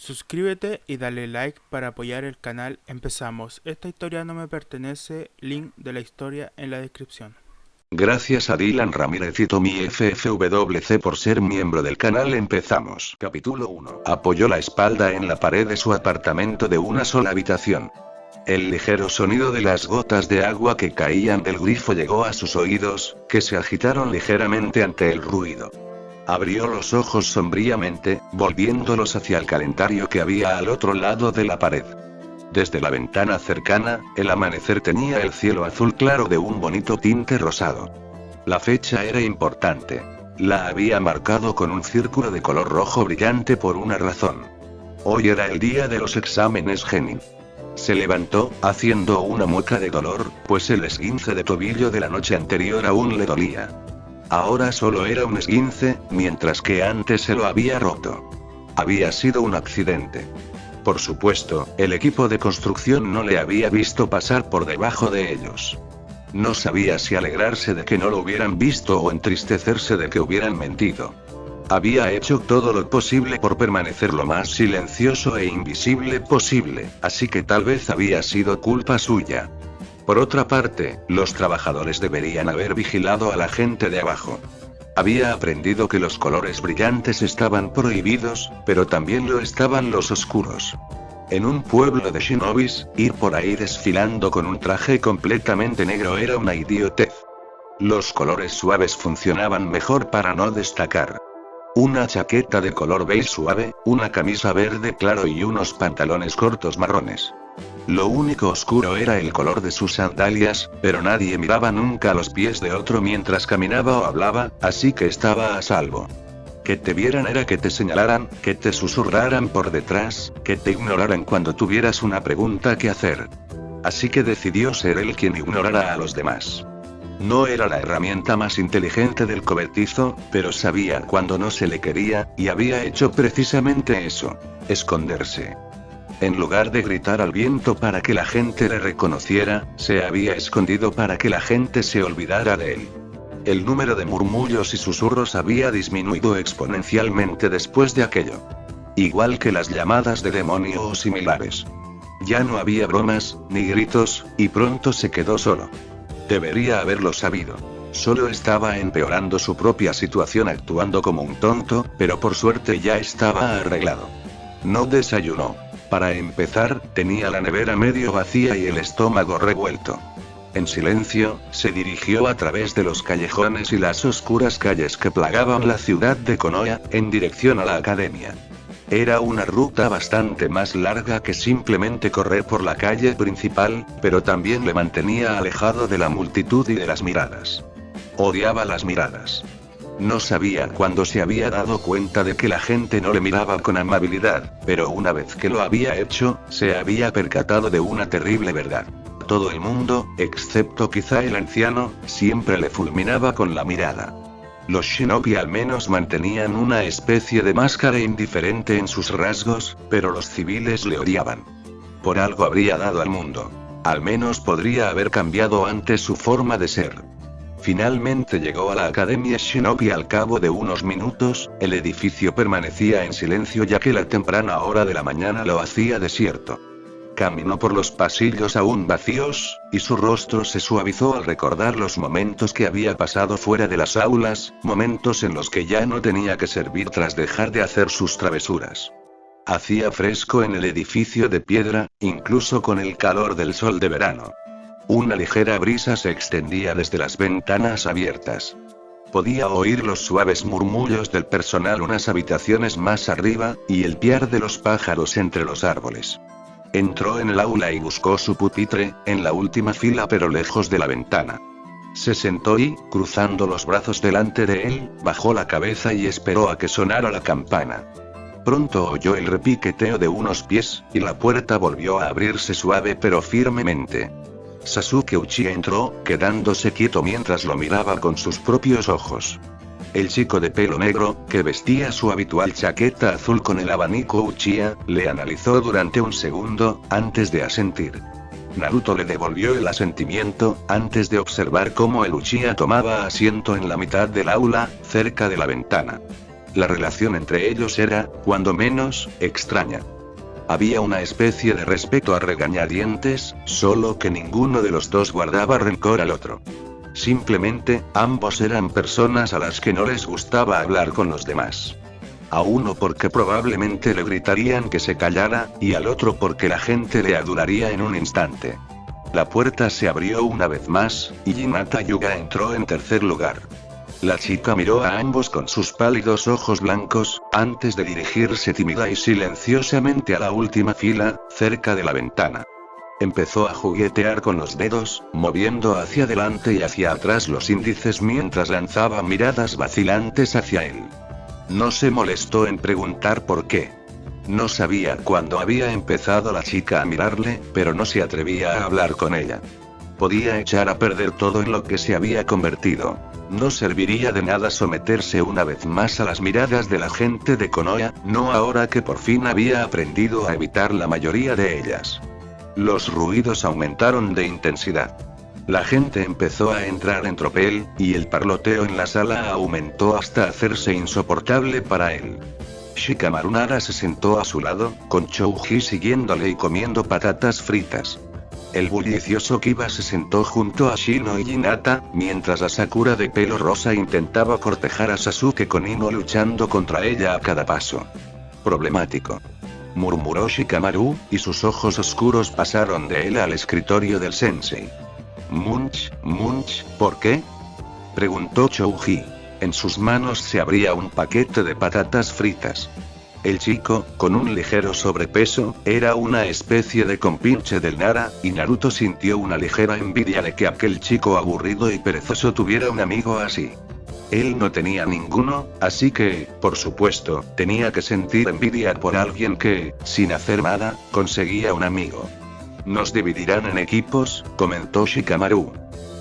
Suscríbete y dale like para apoyar el canal. Empezamos. Esta historia no me pertenece. Link de la historia en la descripción. Gracias a Dylan Ramírez y Tommy FFWC por ser miembro del canal. Empezamos. Capítulo 1. Apoyó la espalda en la pared de su apartamento de una sola habitación. El ligero sonido de las gotas de agua que caían del grifo llegó a sus oídos, que se agitaron ligeramente ante el ruido. Abrió los ojos sombríamente, volviéndolos hacia el calendario que había al otro lado de la pared. Desde la ventana cercana, el amanecer tenía el cielo azul claro de un bonito tinte rosado. La fecha era importante. La había marcado con un círculo de color rojo brillante por una razón. Hoy era el día de los exámenes Jenny. Se levantó, haciendo una mueca de dolor, pues el esguince de tobillo de la noche anterior aún le dolía. Ahora solo era un esguince, mientras que antes se lo había roto. Había sido un accidente. Por supuesto, el equipo de construcción no le había visto pasar por debajo de ellos. No sabía si alegrarse de que no lo hubieran visto o entristecerse de que hubieran mentido. Había hecho todo lo posible por permanecer lo más silencioso e invisible posible, así que tal vez había sido culpa suya. Por otra parte, los trabajadores deberían haber vigilado a la gente de abajo. Había aprendido que los colores brillantes estaban prohibidos, pero también lo estaban los oscuros. En un pueblo de shinobis, ir por ahí desfilando con un traje completamente negro era una idiotez. Los colores suaves funcionaban mejor para no destacar. Una chaqueta de color beige suave, una camisa verde claro y unos pantalones cortos marrones. Lo único oscuro era el color de sus sandalias, pero nadie miraba nunca a los pies de otro mientras caminaba o hablaba, así que estaba a salvo. Que te vieran era que te señalaran, que te susurraran por detrás, que te ignoraran cuando tuvieras una pregunta que hacer. Así que decidió ser él quien ignorara a los demás. No era la herramienta más inteligente del cobertizo, pero sabía cuando no se le quería, y había hecho precisamente eso: esconderse. En lugar de gritar al viento para que la gente le reconociera, se había escondido para que la gente se olvidara de él. El número de murmullos y susurros había disminuido exponencialmente después de aquello. Igual que las llamadas de demonio o similares. Ya no había bromas, ni gritos, y pronto se quedó solo. Debería haberlo sabido. Solo estaba empeorando su propia situación actuando como un tonto, pero por suerte ya estaba arreglado. No desayunó. Para empezar, tenía la nevera medio vacía y el estómago revuelto. En silencio, se dirigió a través de los callejones y las oscuras calles que plagaban la ciudad de Konoha, en dirección a la academia. Era una ruta bastante más larga que simplemente correr por la calle principal, pero también le mantenía alejado de la multitud y de las miradas. Odiaba las miradas. No sabía cuándo se había dado cuenta de que la gente no le miraba con amabilidad, pero una vez que lo había hecho, se había percatado de una terrible verdad. Todo el mundo, excepto quizá el anciano, siempre le fulminaba con la mirada. Los shinobi al menos mantenían una especie de máscara indiferente en sus rasgos, pero los civiles le odiaban. Por algo habría dado al mundo. Al menos podría haber cambiado antes su forma de ser. Finalmente llegó a la Academia Shinobi al cabo de unos minutos. El edificio permanecía en silencio ya que la temprana hora de la mañana lo hacía desierto. Caminó por los pasillos aún vacíos, y su rostro se suavizó al recordar los momentos que había pasado fuera de las aulas, momentos en los que ya no tenía que servir tras dejar de hacer sus travesuras. Hacía fresco en el edificio de piedra, incluso con el calor del sol de verano. Una ligera brisa se extendía desde las ventanas abiertas. Podía oír los suaves murmullos del personal unas habitaciones más arriba, y el piar de los pájaros entre los árboles. Entró en el aula y buscó su pupitre, en la última fila pero lejos de la ventana. Se sentó y, cruzando los brazos delante de él, bajó la cabeza y esperó a que sonara la campana. Pronto oyó el repiqueteo de unos pies, y la puerta volvió a abrirse suave pero firmemente. Sasuke Uchiha entró, quedándose quieto mientras lo miraba con sus propios ojos. El chico de pelo negro, que vestía su habitual chaqueta azul con el abanico Uchiha, le analizó durante un segundo, antes de asentir. Naruto le devolvió el asentimiento, antes de observar cómo el Uchiha tomaba asiento en la mitad del aula, cerca de la ventana. La relación entre ellos era, cuando menos, extraña. Había una especie de respeto a regañadientes, solo que ninguno de los dos guardaba rencor al otro. Simplemente, ambos eran personas a las que no les gustaba hablar con los demás. A uno porque probablemente le gritarían que se callara, y al otro porque la gente le adularía en un instante. La puerta se abrió una vez más, y Hinata Yuga entró en tercer lugar. La chica miró a ambos con sus pálidos ojos blancos, antes de dirigirse tímida y silenciosamente a la última fila, cerca de la ventana. Empezó a juguetear con los dedos, moviendo hacia adelante y hacia atrás los índices mientras lanzaba miradas vacilantes hacia él. No se molestó en preguntar por qué. No sabía cuándo había empezado la chica a mirarle, pero no se atrevía a hablar con ella. Podía echar a perder todo en lo que se había convertido. No serviría de nada someterse una vez más a las miradas de la gente de Konoha, no ahora que por fin había aprendido a evitar la mayoría de ellas. Los ruidos aumentaron de intensidad. La gente empezó a entrar en tropel, y el parloteo en la sala aumentó hasta hacerse insoportable para él. Shikamaru Nara se sentó a su lado, con Chouji siguiéndole y comiendo patatas fritas. El bullicioso Kiba se sentó junto a Shino y Hinata, mientras la Sakura de pelo rosa intentaba cortejar a Sasuke con Ino luchando contra ella a cada paso. Problemático, murmuró Shikamaru, y sus ojos oscuros pasaron de él al escritorio del sensei. Munch, ¿por qué?, preguntó Chouji. En sus manos se abría un paquete de patatas fritas. El chico, con un ligero sobrepeso, era una especie de compinche del Nara, y Naruto sintió una ligera envidia de que aquel chico aburrido y perezoso tuviera un amigo así. Él no tenía ninguno, así que, por supuesto, tenía que sentir envidia por alguien que, sin hacer nada, conseguía un amigo. Nos dividirán en equipos, comentó Shikamaru.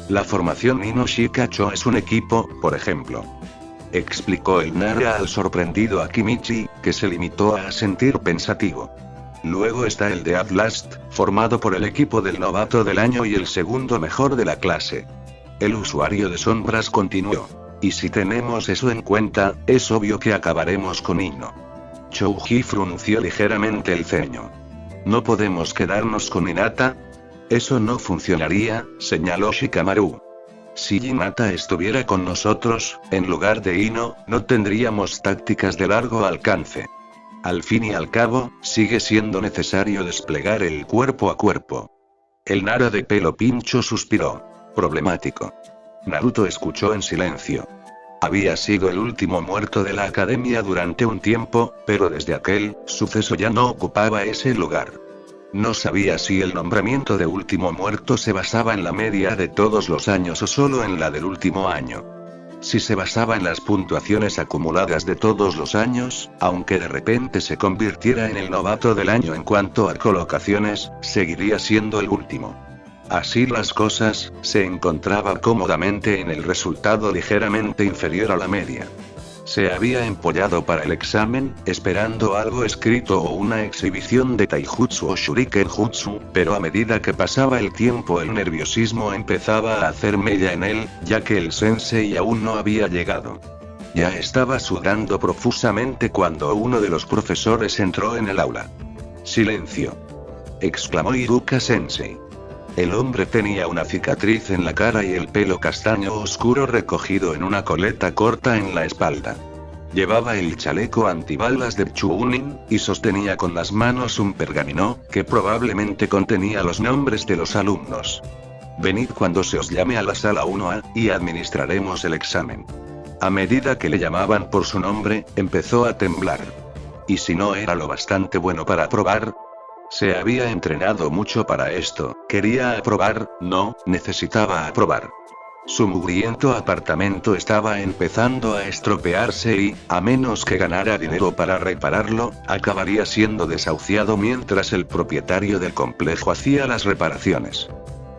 La formación Ino Shikacho es un equipo, por ejemplo. Explicó el Nara al sorprendido Akimichi, que se limitó a asentir pensativo. Luego está el de Outlast, formado por el equipo del novato del año y el segundo mejor de la clase. El usuario de sombras continuó. Y si tenemos eso en cuenta, es obvio que acabaremos con Ino. Chouji frunció ligeramente el ceño. ¿No podemos quedarnos con Hinata? Eso no funcionaría, señaló Shikamaru. Si Hinata estuviera con nosotros, en lugar de Ino, no tendríamos tácticas de largo alcance. Al fin y al cabo, sigue siendo necesario desplegar el cuerpo a cuerpo. El Nara de pelo pincho suspiró. Problemático. Naruto escuchó en silencio. Había sido el último muerto de la academia durante un tiempo, pero desde aquel suceso ya no ocupaba ese lugar. No sabía si el nombramiento de último muerto se basaba en la media de todos los años o solo en la del último año. Si se basaba en las puntuaciones acumuladas de todos los años, aunque de repente se convirtiera en el novato del año en cuanto a colocaciones, seguiría siendo el último. Así las cosas, se encontraba cómodamente en el resultado ligeramente inferior a la media. Se había empollado para el examen, esperando algo escrito o una exhibición de Taijutsu o Shuriken Jutsu, pero a medida que pasaba el tiempo el nerviosismo empezaba a hacer mella en él, ya que el sensei aún no había llegado. Ya estaba sudando profusamente cuando uno de los profesores entró en el aula. ¡Silencio!, exclamó Iruka Sensei. El hombre tenía una cicatriz en la cara y el pelo castaño oscuro recogido en una coleta corta en la espalda. Llevaba el chaleco antibalas de Chunin, y sostenía con las manos un pergamino, que probablemente contenía los nombres de los alumnos. Venid cuando se os llame a la sala 1A, y administraremos el examen. A medida que le llamaban por su nombre, empezó a temblar. ¿Y si no era lo bastante bueno para aprobar? Se había entrenado mucho para esto, quería aprobar, no, necesitaba aprobar. Su mugriento apartamento estaba empezando a estropearse y, a menos que ganara dinero para repararlo, acabaría siendo desahuciado mientras el propietario del complejo hacía las reparaciones.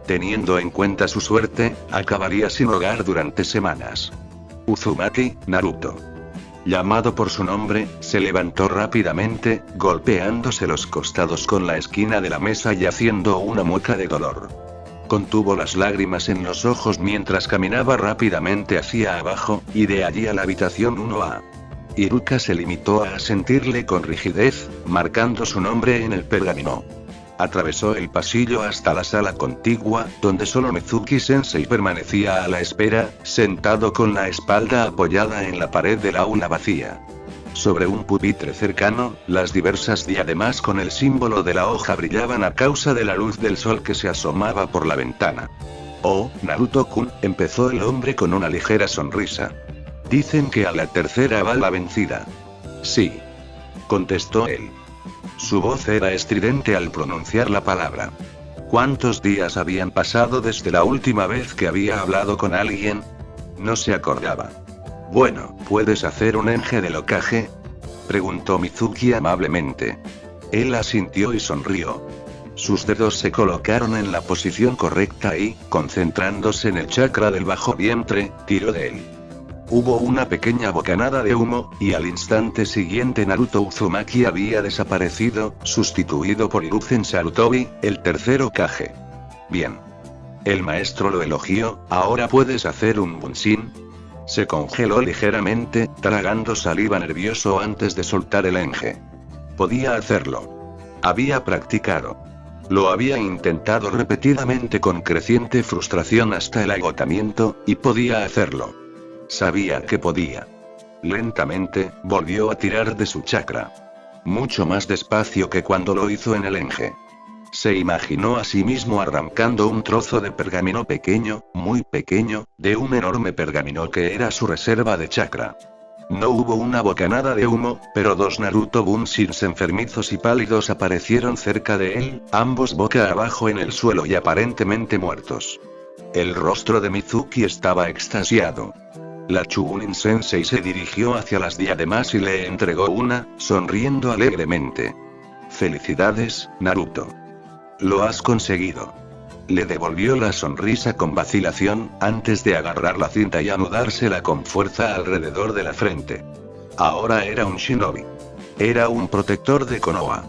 Teniendo en cuenta su suerte, acabaría sin hogar durante semanas. Uzumaki, Naruto. Llamado por su nombre, se levantó rápidamente, golpeándose los costados con la esquina de la mesa y haciendo una mueca de dolor. Contuvo las lágrimas en los ojos mientras caminaba rápidamente hacia abajo, y de allí a la habitación 1A. Iruka se limitó a asentirle con rigidez, marcando su nombre en el pergamino. Atravesó el pasillo hasta la sala contigua, donde solo Mizuki-sensei permanecía a la espera, sentado con la espalda apoyada en la pared del aula vacía. Sobre un pupitre cercano, las diversas diademas con el símbolo de la hoja brillaban a causa de la luz del sol que se asomaba por la ventana. «Oh, Naruto-kun», empezó el hombre con una ligera sonrisa. «Dicen que a la tercera va la vencida». «Sí», contestó él. Su voz era estridente al pronunciar la palabra. ¿Cuántos días habían pasado desde la última vez que había hablado con alguien? No se acordaba. «Bueno, ¿puedes hacer un enge del Hokage?», preguntó Mizuki amablemente. Él asintió y sonrió. Sus dedos se colocaron en la posición correcta y, concentrándose en el chakra del bajo vientre, tiró de él. Hubo una pequeña bocanada de humo, y al instante siguiente Naruto Uzumaki había desaparecido, sustituido por Hiruzen Sarutobi, el tercer Hokage. «Bien». El maestro lo elogió. «¿Ahora puedes hacer un bunshin?». Se congeló ligeramente, tragando saliva nervioso antes de soltar el enge. Podía hacerlo. Había practicado. Lo había intentado repetidamente con creciente frustración hasta el agotamiento, y podía hacerlo. Sabía que podía. Lentamente, volvió a tirar de su chakra. Mucho más despacio que cuando lo hizo en el enge. Se imaginó a sí mismo arrancando un trozo de pergamino pequeño, muy pequeño, de un enorme pergamino que era su reserva de chakra. No hubo una bocanada de humo, pero dos Naruto Bunshins enfermizos y pálidos aparecieron cerca de él, ambos boca abajo en el suelo y aparentemente muertos. El rostro de Mizuki estaba extasiado. La Chunin Sensei se dirigió hacia las diademas y le entregó una, sonriendo alegremente. «Felicidades, Naruto. Lo has conseguido». Le devolvió la sonrisa con vacilación, antes de agarrar la cinta y anudársela con fuerza alrededor de la frente. Ahora era un shinobi. Era un protector de Konoha.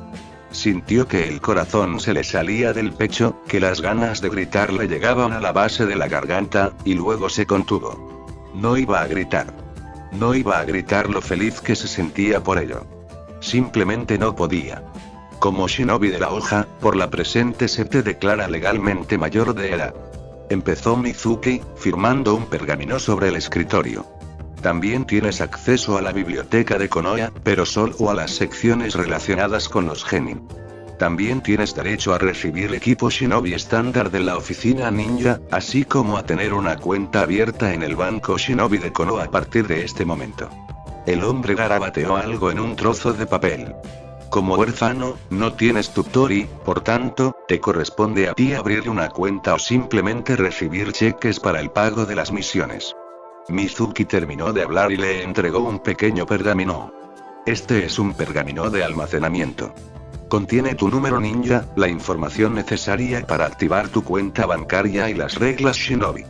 Sintió que el corazón se le salía del pecho, que las ganas de gritar le llegaban a la base de la garganta, y luego se contuvo. No iba a gritar. No iba a gritar lo feliz que se sentía por ello. Simplemente no podía. Como shinobi de la hoja, por la presente se te declara legalmente mayor de edad. Empezó Mizuki, firmando un pergamino sobre el escritorio. También tienes acceso a la biblioteca de Konoha, pero solo a las secciones relacionadas con los genin. También tienes derecho a recibir equipo shinobi estándar de la oficina ninja, así como a tener una cuenta abierta en el banco shinobi de Konoha a partir de este momento. El hombre garabateó algo en un trozo de papel. Como huérfano, no tienes tutor y, por tanto, te corresponde a ti abrir una cuenta o simplemente recibir cheques para el pago de las misiones. Mizuki terminó de hablar y le entregó un pequeño pergamino. Este es un pergamino de almacenamiento. Contiene tu número ninja, la información necesaria para activar tu cuenta bancaria y las reglas shinobi.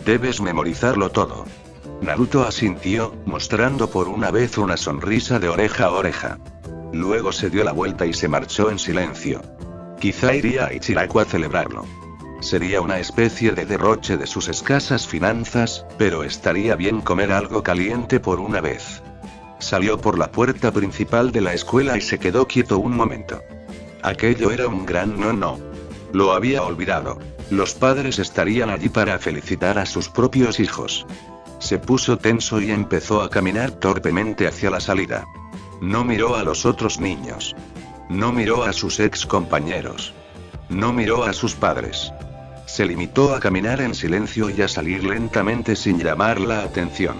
Debes memorizarlo todo. Naruto asintió, mostrando por una vez una sonrisa de oreja a oreja. Luego se dio la vuelta y se marchó en silencio. Quizá iría a Ichiraku a celebrarlo. Sería una especie de derroche de sus escasas finanzas, pero estaría bien comer algo caliente por una vez. Salió por la puerta principal de la escuela y se quedó quieto un momento. Aquello era un gran no. Lo había olvidado. Los padres estarían allí para felicitar a sus propios hijos. Se puso tenso y empezó a caminar torpemente hacia la salida. No miró a los otros niños. No miró a sus ex compañeros. No miró a sus padres. Se limitó a caminar en silencio y a salir lentamente sin llamar la atención.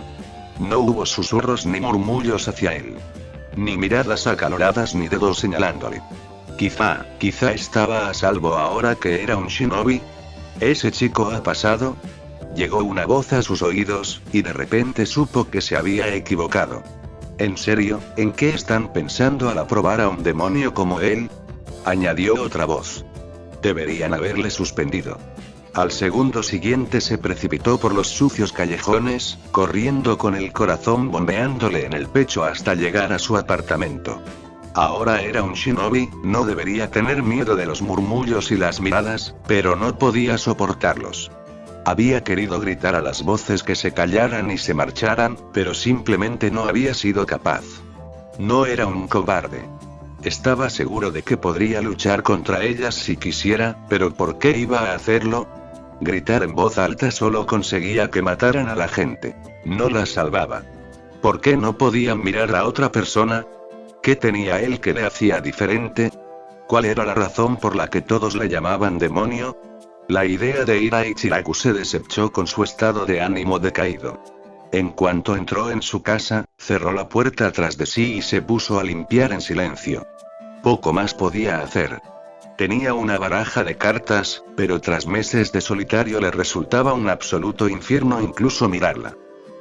No hubo susurros ni murmullos hacia él. Ni miradas acaloradas ni dedos señalándole. Quizá estaba a salvo ahora que era un shinobi. ¿Ese chico ha pasado? Llegó una voz a sus oídos, y de repente supo que se había equivocado. ¿En serio? ¿En qué están pensando al aprobar a un demonio como él?, añadió otra voz. Deberían haberle suspendido. Al segundo siguiente se precipitó por los sucios callejones, corriendo con el corazón bombeándole en el pecho hasta llegar a su apartamento. Ahora era un shinobi, no debería tener miedo de los murmullos y las miradas, pero no podía soportarlos. Había querido gritar a las voces que se callaran y se marcharan, pero simplemente no había sido capaz. No era un cobarde. Estaba seguro de que podría luchar contra ellas si quisiera, pero ¿por qué iba a hacerlo? Gritar en voz alta solo conseguía que mataran a la gente. No las salvaba. ¿Por qué no podían mirar a otra persona? ¿Qué tenía él que le hacía diferente? ¿Cuál era la razón por la que todos le llamaban demonio? La idea de ir a Ichiraku se desechó con su estado de ánimo decaído. En cuanto entró en su casa, cerró la puerta tras de sí y se puso a limpiar en silencio. Poco más podía hacer. Tenía una baraja de cartas, pero tras meses de solitario le resultaba un absoluto infierno incluso mirarla.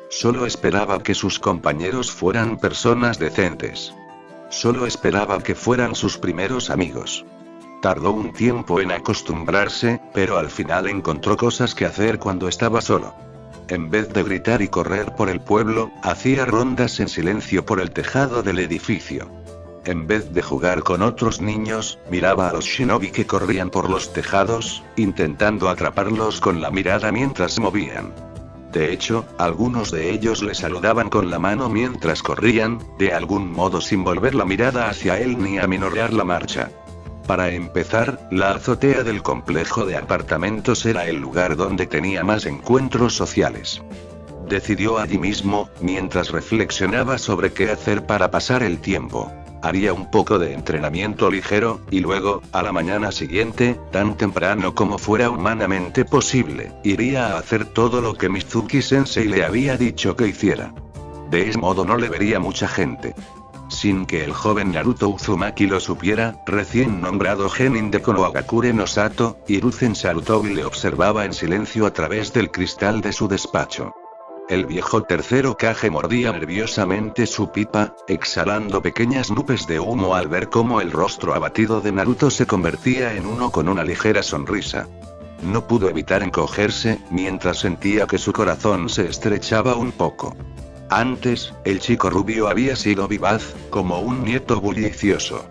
Solo esperaba que sus compañeros fueran personas decentes. Solo esperaba que fueran sus primeros amigos. Tardó un tiempo en acostumbrarse, pero al final encontró cosas que hacer cuando estaba solo. En vez de gritar y correr por el pueblo, hacía rondas en silencio por el tejado del edificio. En vez de jugar con otros niños, miraba a los shinobi que corrían por los tejados, intentando atraparlos con la mirada mientras se movían. De hecho, algunos de ellos le saludaban con la mano mientras corrían, de algún modo sin volver la mirada hacia él ni aminorar la marcha. Para empezar, la azotea del complejo de apartamentos era el lugar donde tenía más encuentros sociales. Decidió allí mismo, mientras reflexionaba sobre qué hacer para pasar el tiempo. Haría un poco de entrenamiento ligero, y luego, a la mañana siguiente, tan temprano como fuera humanamente posible, iría a hacer todo lo que Mizuki-sensei le había dicho que hiciera. De ese modo no le vería mucha gente. Sin que el joven Naruto Uzumaki lo supiera, recién nombrado Genin de Konohagakure no Sato, Hiruzen Sarutobi le observaba en silencio a través del cristal de su despacho. El viejo tercer Hokage mordía nerviosamente su pipa, exhalando pequeñas nubes de humo al ver cómo el rostro abatido de Naruto se convertía en uno con una ligera sonrisa. No pudo evitar encogerse, mientras sentía que su corazón se estrechaba un poco. Antes, el chico rubio había sido vivaz, como un nieto bullicioso.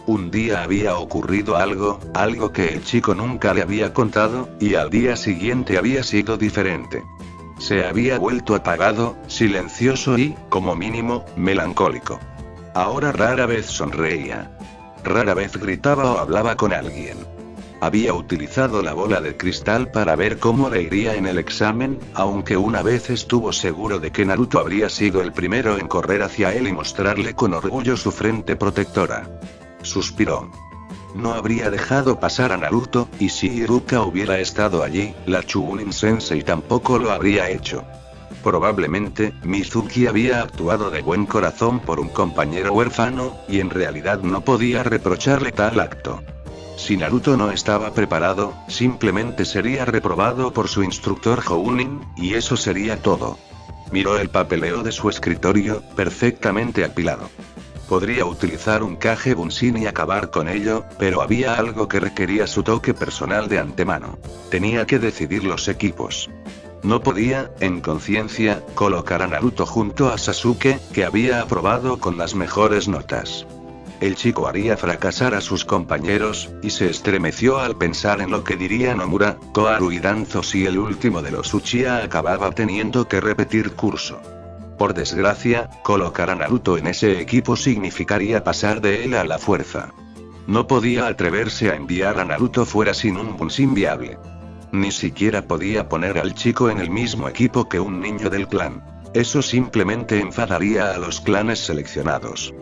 Un día había ocurrido algo que el chico nunca le había contado, y al día siguiente había sido diferente. Se había vuelto apagado, silencioso y, como mínimo, melancólico. Ahora rara vez sonreía. Rara vez gritaba o hablaba con alguien. Había utilizado la bola de cristal para ver cómo le iría en el examen, aunque una vez estuvo seguro de que Naruto habría sido el primero en correr hacia él y mostrarle con orgullo su frente protectora. Suspiró. No habría dejado pasar a Naruto, y si Iruka hubiera estado allí, la Chunin Sensei tampoco lo habría hecho. Probablemente, Mizuki había actuado de buen corazón por un compañero huérfano, y en realidad no podía reprocharle tal acto. Si Naruto no estaba preparado, simplemente sería reprobado por su instructor Jounin, y eso sería todo. Miró el papeleo de su escritorio, perfectamente apilado. Podría utilizar un Kage Bunshin y acabar con ello, pero había algo que requería su toque personal de antemano. Tenía que decidir los equipos. No podía, en conciencia, colocar a Naruto junto a Sasuke, que había aprobado con las mejores notas. El chico haría fracasar a sus compañeros, y se estremeció al pensar en lo que diría Nomura, Koharu y Danzo si el último de los Uchiha acababa teniendo que repetir curso. Por desgracia, colocar a Naruto en ese equipo significaría pasar de él a la fuerza. No podía atreverse a enviar a Naruto fuera sin un Bunshin viable. Ni siquiera podía poner al chico en el mismo equipo que un niño del clan. Eso simplemente enfadaría a los clanes seleccionados.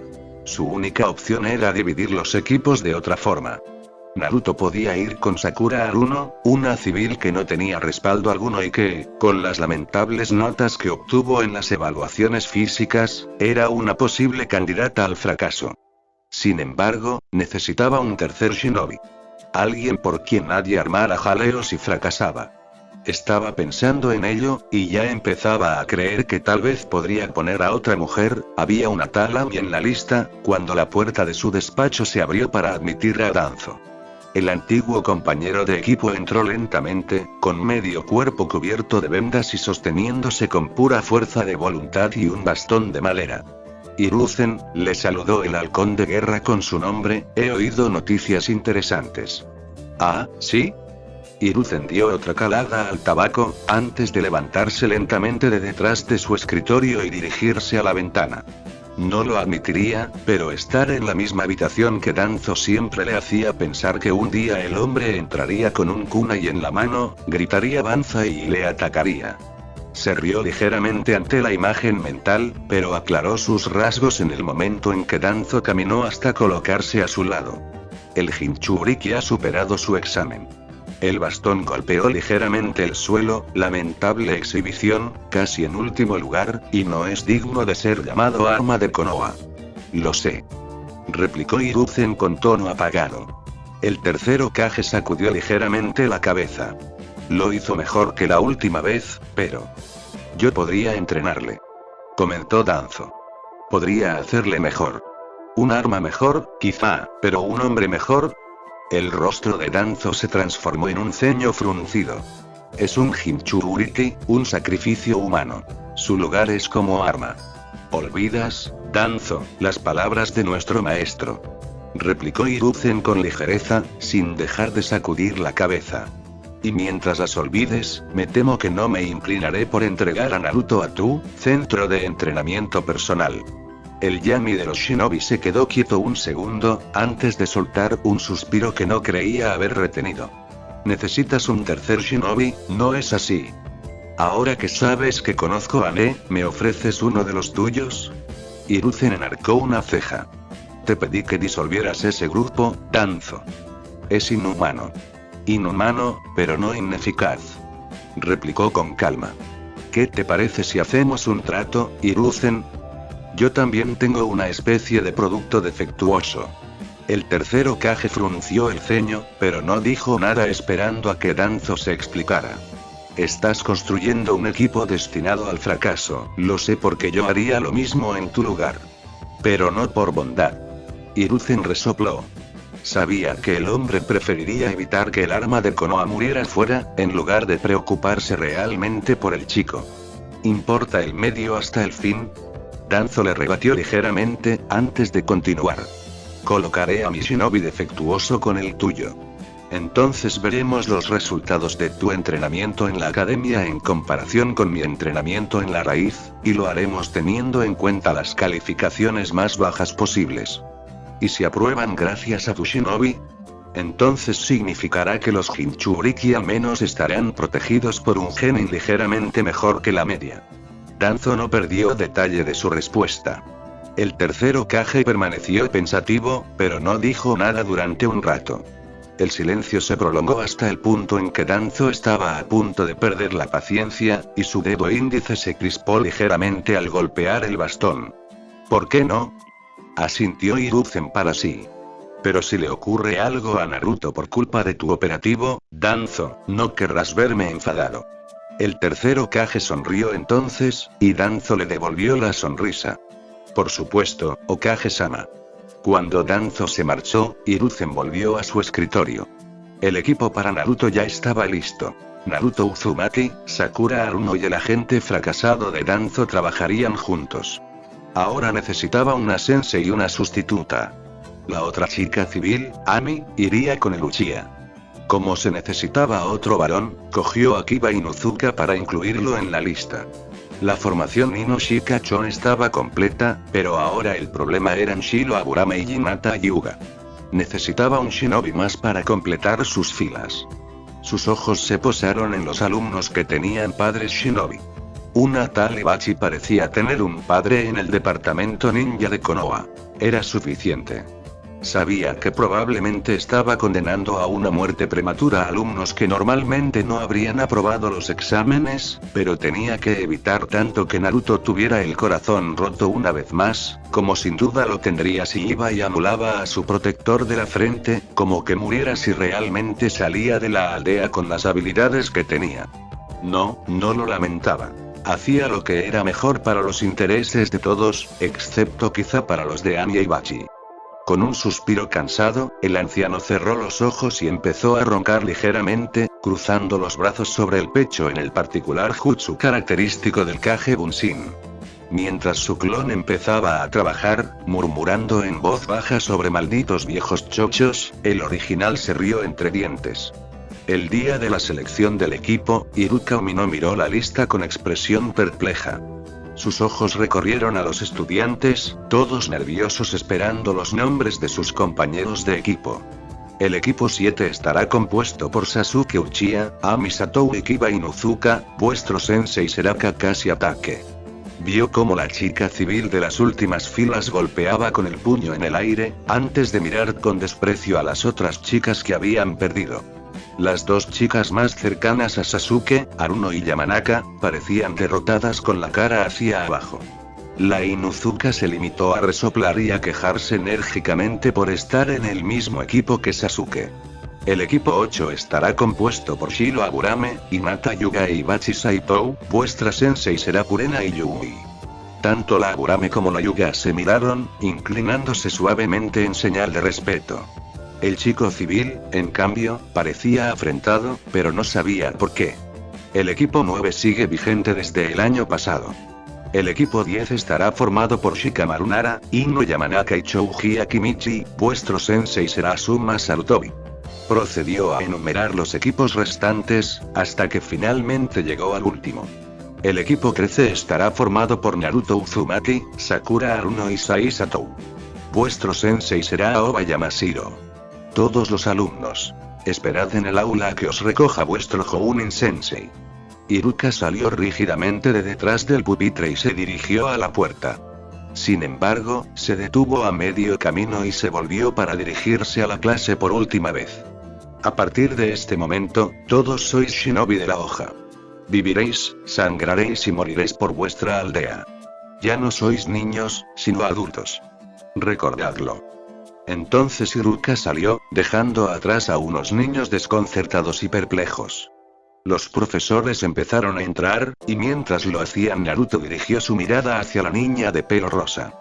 Su única opción era dividir los equipos de otra forma. Naruto podía ir con Sakura Haruno, una civil que no tenía respaldo alguno y que, con las lamentables notas que obtuvo en las evaluaciones físicas, era una posible candidata al fracaso. Sin embargo, necesitaba un tercer shinobi. Alguien por quien nadie armara jaleos si fracasaba. Estaba pensando en ello, y ya empezaba a creer que tal vez podría poner a otra mujer. Había una tal Ami en la lista, cuando la puerta de su despacho se abrió para admitir a Danzo. El antiguo compañero de equipo entró lentamente, con medio cuerpo cubierto de vendas y sosteniéndose con pura fuerza de voluntad y un bastón de madera. Hiruzen, le saludó el halcón de guerra con su nombre. He oído noticias interesantes. Ah, ¿sí? Hiruzen dio otra calada al tabaco, antes de levantarse lentamente de detrás de su escritorio y dirigirse a la ventana. No lo admitiría, pero estar en la misma habitación que Danzo siempre le hacía pensar que un día el hombre entraría con un kunai en la mano, gritaría Banzai y le atacaría. Se rió ligeramente ante la imagen mental, pero aclaró sus rasgos en el momento en que Danzo caminó hasta colocarse a su lado. El Jinchuriki ha superado su examen. El bastón golpeó ligeramente el suelo, lamentable exhibición, casi en último lugar, y no es digno de ser llamado arma de Konoha. Lo sé. Replicó Hiruzen con tono apagado. El tercer Hokage sacudió ligeramente la cabeza. Lo hizo mejor que la última vez, pero... yo podría entrenarle. Comentó Danzo. Podría hacerle mejor. Un arma mejor, quizá, pero un hombre mejor... El rostro de Danzo se transformó en un ceño fruncido. Es un Jinchuriki, un sacrificio humano. Su lugar es como arma. ¿Olvidas, Danzo, las palabras de nuestro maestro? Replicó Hiruzen con ligereza, sin dejar de sacudir la cabeza. Y mientras las olvides, me temo que no me inclinaré por entregar a Naruto a tu centro de entrenamiento personal. El Yami de los Shinobi se quedó quieto un segundo, antes de soltar un suspiro que no creía haber retenido. ¿Necesitas un tercer Shinobi, no es así? Ahora que sabes que conozco a Ne, ¿me ofreces uno de los tuyos? Hiruzen enarcó una ceja. Te pedí que disolvieras ese grupo, Danzo. Es inhumano. Inhumano, pero no ineficaz. Replicó con calma. ¿Qué te parece si hacemos un trato, Hiruzen? Yo también tengo una especie de producto defectuoso. El tercer Hokage frunció el ceño, pero no dijo nada esperando a que Danzo se explicara. Estás construyendo un equipo destinado al fracaso, lo sé porque yo haría lo mismo en tu lugar. Pero no por bondad. Hiruzen resopló. Sabía que el hombre preferiría evitar que el arma de Konoha muriera fuera, en lugar de preocuparse realmente por el chico. ¿Importa el medio hasta el fin? Danzo le rebatió ligeramente, antes de continuar. Colocaré a mi shinobi defectuoso con el tuyo. Entonces veremos los resultados de tu entrenamiento en la academia en comparación con mi entrenamiento en la raíz, y lo haremos teniendo en cuenta las calificaciones más bajas posibles. ¿Y si aprueban gracias a tu shinobi? Entonces significará que los Jinchuriki al menos estarán protegidos por un genin ligeramente mejor que la media. Danzo no perdió detalle de su respuesta. El tercer Hokage permaneció pensativo, pero no dijo nada durante un rato. El silencio se prolongó hasta el punto en que Danzo estaba a punto de perder la paciencia, y su dedo índice se crispó ligeramente al golpear el bastón. ¿Por qué no? Asintió Hiruzen para sí. Pero si le ocurre algo a Naruto por culpa de tu operativo, Danzo, no querrás verme enfadado. El tercer Hokage sonrió entonces, y Danzo le devolvió la sonrisa. Por supuesto, Hokage-sama. Cuando Danzo se marchó, Hiruzen volvió a su escritorio. El equipo para Naruto ya estaba listo. Naruto Uzumaki, Sakura Haruno y el agente fracasado de Danzo trabajarían juntos. Ahora necesitaba una sensei y una sustituta. La otra chica civil, Ami, iría con el Uchiha. Como se necesitaba otro varón, cogió a Kiba Inuzuka para incluirlo en la lista. La formación Ino Shikachon estaba completa, pero ahora el problema eran Shiro Aburame y Hinata Hyuga. Necesitaba un shinobi más para completar sus filas. Sus ojos se posaron en los alumnos que tenían padres shinobi. Una tal Ibachi parecía tener un padre en el departamento ninja de Konoha. Era suficiente. Sabía que probablemente estaba condenando a una muerte prematura a alumnos que normalmente no habrían aprobado los exámenes, pero tenía que evitar tanto que Naruto tuviera el corazón roto una vez más, como sin duda lo tendría si iba y anulaba a su protector de la frente, como que muriera si realmente salía de la aldea con las habilidades que tenía. No lo lamentaba. Hacía lo que era mejor para los intereses de todos, excepto quizá para los de Ami y Ibachi. Con un suspiro cansado, el anciano cerró los ojos y empezó a roncar ligeramente, cruzando los brazos sobre el pecho en el particular jutsu característico del Kage Bunshin. Mientras su clon empezaba a trabajar, murmurando en voz baja sobre malditos viejos chochos, el original se rió entre dientes. El día de la selección del equipo, Iruka Umino miró la lista con expresión perpleja. Sus ojos recorrieron a los estudiantes, todos nerviosos esperando los nombres de sus compañeros de equipo. El equipo 7 estará compuesto por Sasuke Uchiha, Ami Satou y Kiba Inuzuka, vuestro sensei será Kakashi Atake. Vio cómo la chica civil de las últimas filas golpeaba con el puño en el aire, antes de mirar con desprecio a las otras chicas que habían perdido. Las dos chicas más cercanas a Sasuke, Haruno y Yamanaka, parecían derrotadas con la cara hacia abajo. La Inuzuka se limitó a resoplar y a quejarse enérgicamente por estar en el mismo equipo que Sasuke. El equipo 8 estará compuesto por Shiro Aburame, Hinata Yuga e Hibachi Saito, vuestra sensei será Kurena y Yui. Tanto la Aburame como la Yuga se miraron, inclinándose suavemente en señal de respeto. El chico civil, en cambio, parecía afrentado, pero no sabía por qué. El equipo 9 sigue vigente desde el año pasado. El equipo 10 estará formado por Shikamaru Nara, Ino Yamanaka y Chouji Akimichi, vuestro sensei será Asuma Sarutobi. Procedió a enumerar los equipos restantes, hasta que finalmente llegó al último. El equipo 13 estará formado por Naruto Uzumaki, Sakura Haruno y Sai Satou. Vuestro sensei será Aoba Yamashiro. Todos los alumnos, esperad en el aula a que os recoja vuestro Jounin Sensei. Iruka salió rígidamente de detrás del pupitre y se dirigió a la puerta. Sin embargo, se detuvo a medio camino y se volvió para dirigirse a la clase por última vez. A partir de este momento, todos sois shinobi de la hoja. Viviréis, sangraréis y moriréis por vuestra aldea. Ya no sois niños, sino adultos. Recordadlo. Entonces Iruka salió, dejando atrás a unos niños desconcertados y perplejos. Los profesores empezaron a entrar, y mientras lo hacían Naruto dirigió su mirada hacia la niña de pelo rosa.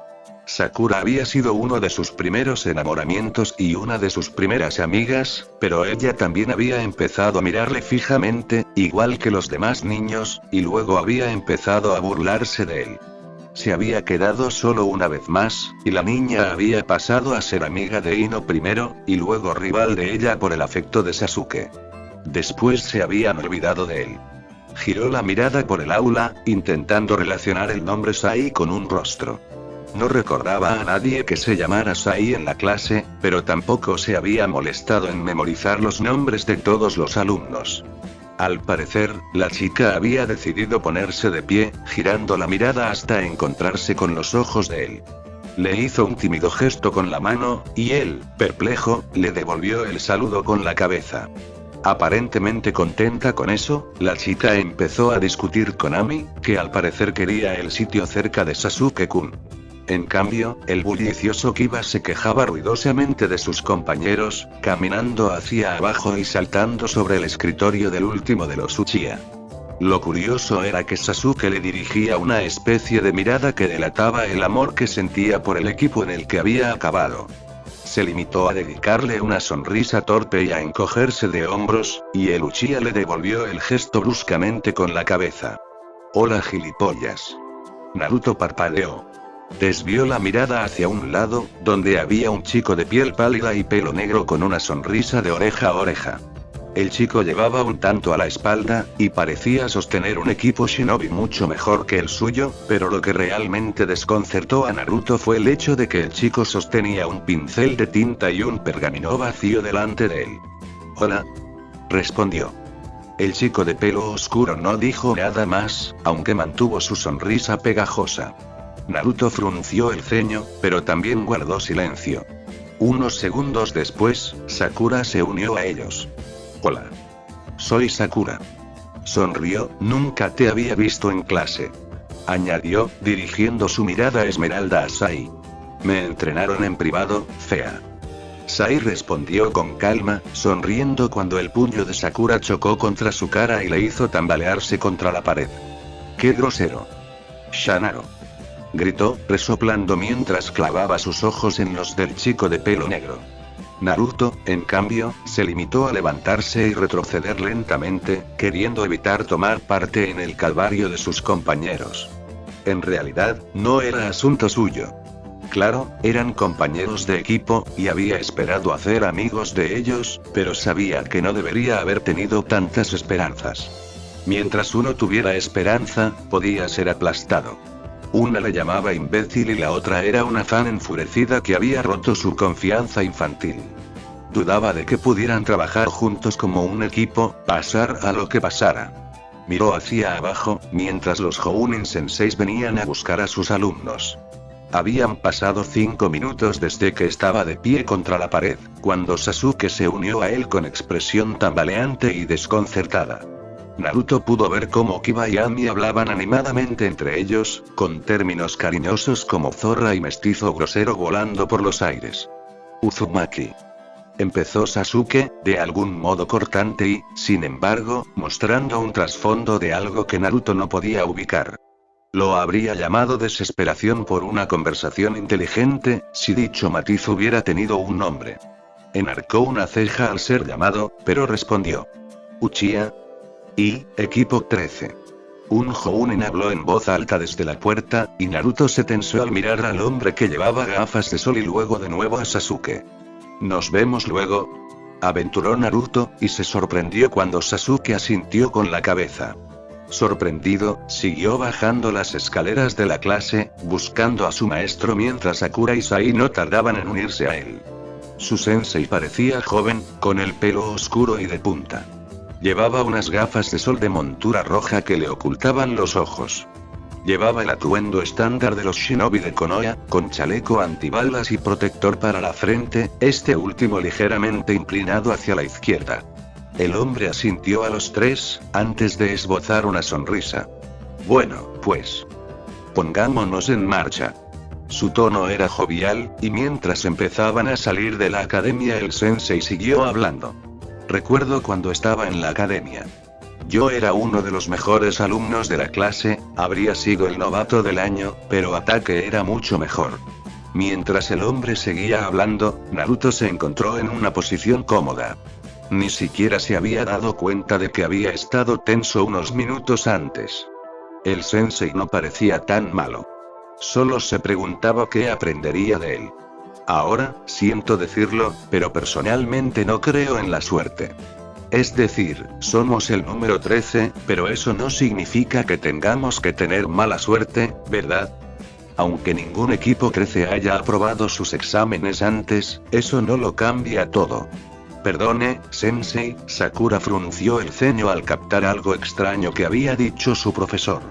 Sakura había sido uno de sus primeros enamoramientos y una de sus primeras amigas, pero ella también había empezado a mirarle fijamente, igual que los demás niños, y luego había empezado a burlarse de él. Se había quedado solo una vez más, y la niña había pasado a ser amiga de Ino primero, y luego rival de ella por el afecto de Sasuke. Después se habían olvidado de él. Giró la mirada por el aula, intentando relacionar el nombre Sai con un rostro. No recordaba a nadie que se llamara Sai en la clase, pero tampoco se había molestado en memorizar los nombres de todos los alumnos. Al parecer, la chica había decidido ponerse de pie, girando la mirada hasta encontrarse con los ojos de él. Le hizo un tímido gesto con la mano, y él, perplejo, le devolvió el saludo con la cabeza. Aparentemente contenta con eso, la chica empezó a discutir con Ami, que al parecer quería el sitio cerca de Sasuke-kun. En cambio, el bullicioso Kiba se quejaba ruidosamente de sus compañeros, caminando hacia abajo y saltando sobre el escritorio del último de los Uchiha. Lo curioso era que Sasuke le dirigía una especie de mirada que delataba el amor que sentía por el equipo en el que había acabado. Se limitó a dedicarle una sonrisa torpe y a encogerse de hombros, y el Uchiha le devolvió el gesto bruscamente con la cabeza. «Hola gilipollas». Naruto parpadeó. Desvió la mirada hacia un lado, donde había un chico de piel pálida y pelo negro con una sonrisa de oreja a oreja. El chico llevaba un tanto a la espalda, y parecía sostener un equipo shinobi mucho mejor que el suyo, pero lo que realmente desconcertó a Naruto fue el hecho de que el chico sostenía un pincel de tinta y un pergamino vacío delante de él. «Hola», respondió. El chico de pelo oscuro no dijo nada más, aunque mantuvo su sonrisa pegajosa. Naruto frunció el ceño, pero también guardó silencio. Unos segundos después, Sakura se unió a ellos. «Hola. Soy Sakura». Sonrió, «Nunca te había visto en clase», añadió, dirigiendo su mirada esmeralda a Sai. «Me entrenaron en privado, fea». Sai respondió con calma, sonriendo cuando el puño de Sakura chocó contra su cara y le hizo tambalearse contra la pared. «¡Qué grosero! Shanaro», gritó, resoplando mientras clavaba sus ojos en los del chico de pelo negro. Naruto, en cambio, se limitó a levantarse y retroceder lentamente, queriendo evitar tomar parte en el calvario de sus compañeros. En realidad, no era asunto suyo. Claro, eran compañeros de equipo, y había esperado hacer amigos de ellos, pero sabía que no debería haber tenido tantas esperanzas. Mientras uno tuviera esperanza, podía ser aplastado. Una le llamaba imbécil y la otra era una fan enfurecida que había roto su confianza infantil. Dudaba de que pudieran trabajar juntos como un equipo, pasar a lo que pasara. Miró hacia abajo, mientras los Jounin Senseis venían a buscar a sus alumnos. Habían pasado 5 minutos desde que estaba de pie contra la pared, cuando Sasuke se unió a él con expresión tambaleante y desconcertada. Naruto pudo ver cómo Kiba y Ami hablaban animadamente entre ellos, con términos cariñosos como zorra y mestizo grosero volando por los aires. Uzumaki. Empezó Sasuke, de algún modo cortante y, sin embargo, mostrando un trasfondo de algo que Naruto no podía ubicar. Lo habría llamado desesperación por una conversación inteligente, si dicho matiz hubiera tenido un nombre. Enarcó una ceja al ser llamado, pero respondió. Uchiha. Y, equipo 13. Un Jounin habló en voz alta desde la puerta, y Naruto se tensó al mirar al hombre que llevaba gafas de sol y luego de nuevo a Sasuke. Nos vemos luego, aventuró Naruto, y se sorprendió cuando Sasuke asintió con la cabeza. Sorprendido, siguió bajando las escaleras de la clase, buscando a su maestro mientras Sakura y Sai no tardaban en unirse a él. Su sensei parecía joven, con el pelo oscuro y de punta. Llevaba unas gafas de sol de montura roja que le ocultaban los ojos. Llevaba el atuendo estándar de los shinobi de Konoha, con chaleco antibalas y protector para la frente, este último ligeramente inclinado hacia la izquierda. El hombre asintió a los tres, antes de esbozar una sonrisa. Bueno, pues. Pongámonos en marcha. Su tono era jovial, y mientras empezaban a salir de la academia el sensei siguió hablando. Recuerdo cuando estaba en la academia. Yo era uno de los mejores alumnos de la clase, habría sido el novato del año, pero Ataque era mucho mejor. Mientras el hombre seguía hablando, Naruto se encontró en una posición cómoda. Ni siquiera se había dado cuenta de que había estado tenso unos minutos antes. El sensei no parecía tan malo. Solo se preguntaba qué aprendería de él. Ahora, siento decirlo, pero personalmente no creo en la suerte. Es decir, somos el número 13, pero eso no significa que tengamos que tener mala suerte, ¿verdad? Aunque ningún equipo 13 haya aprobado sus exámenes antes, eso no lo cambia todo. Perdone, sensei, Sakura frunció el ceño al captar algo extraño que había dicho su profesor.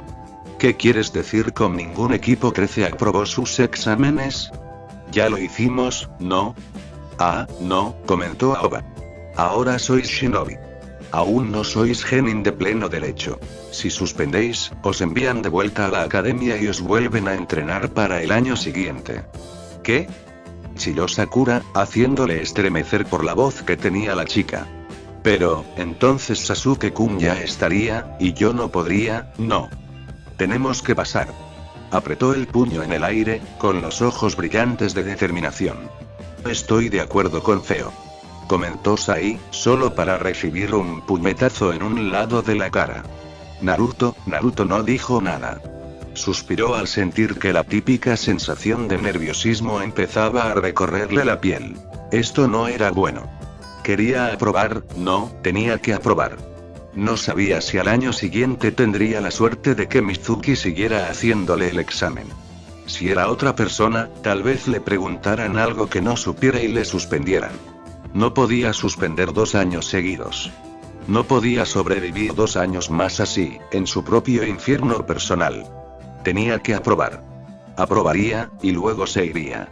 ¿Qué quieres decir con ningún equipo 13 aprobó sus exámenes? Ya lo hicimos, ¿no? Ah, no, comentó Aoba. Ahora sois shinobi. Aún no sois genin de pleno derecho. Si suspendéis, os envían de vuelta a la academia y os vuelven a entrenar para el año siguiente. ¿Qué? Chilló Sakura, haciéndole estremecer por la voz que tenía la chica. Pero, entonces Sasuke-kun ya estaría, y yo no podría, no. Tenemos que pasar. Apretó el puño en el aire, con los ojos brillantes de determinación. Estoy de acuerdo con Feo. Comentó Sai, solo para recibir un puñetazo en un lado de la cara. Naruto no dijo nada. Suspiró al sentir que la típica sensación de nerviosismo empezaba a recorrerle la piel. Esto no era bueno. Quería aprobar, no, tenía que aprobar. No sabía si al año siguiente tendría la suerte de que Mizuki siguiera haciéndole el examen. Si era otra persona, tal vez le preguntaran algo que no supiera y le suspendieran. No podía suspender 2 años seguidos. No podía sobrevivir 2 años más así, en su propio infierno personal. Tenía que aprobar. Aprobaría, y luego se iría.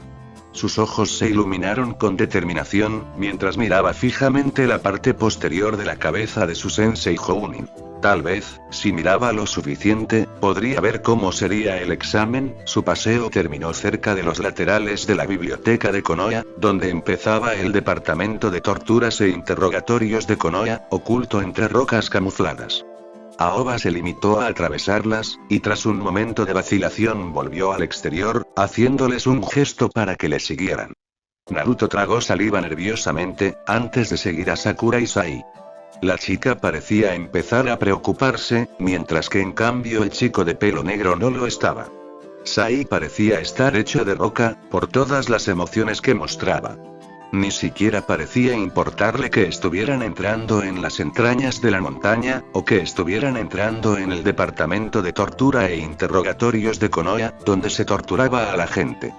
Sus ojos se iluminaron con determinación, mientras miraba fijamente la parte posterior de la cabeza de su sensei Jounin. Tal vez, si miraba lo suficiente, podría ver cómo sería el examen. Su paseo terminó cerca de los laterales de la biblioteca de Konoha, donde empezaba el departamento de torturas e interrogatorios de Konoha, oculto entre rocas camufladas. Aoba se limitó a atravesarlas, y tras un momento de vacilación volvió al exterior, haciéndoles un gesto para que le siguieran. Naruto tragó saliva nerviosamente, antes de seguir a Sakura y Sai. La chica parecía empezar a preocuparse, mientras que en cambio el chico de pelo negro no lo estaba. Sai parecía estar hecho de roca, por todas las emociones que mostraba. Ni siquiera parecía importarle que estuvieran entrando en las entrañas de la montaña, o que estuvieran entrando en el departamento de tortura e interrogatorios de Konoha, donde se torturaba a la gente.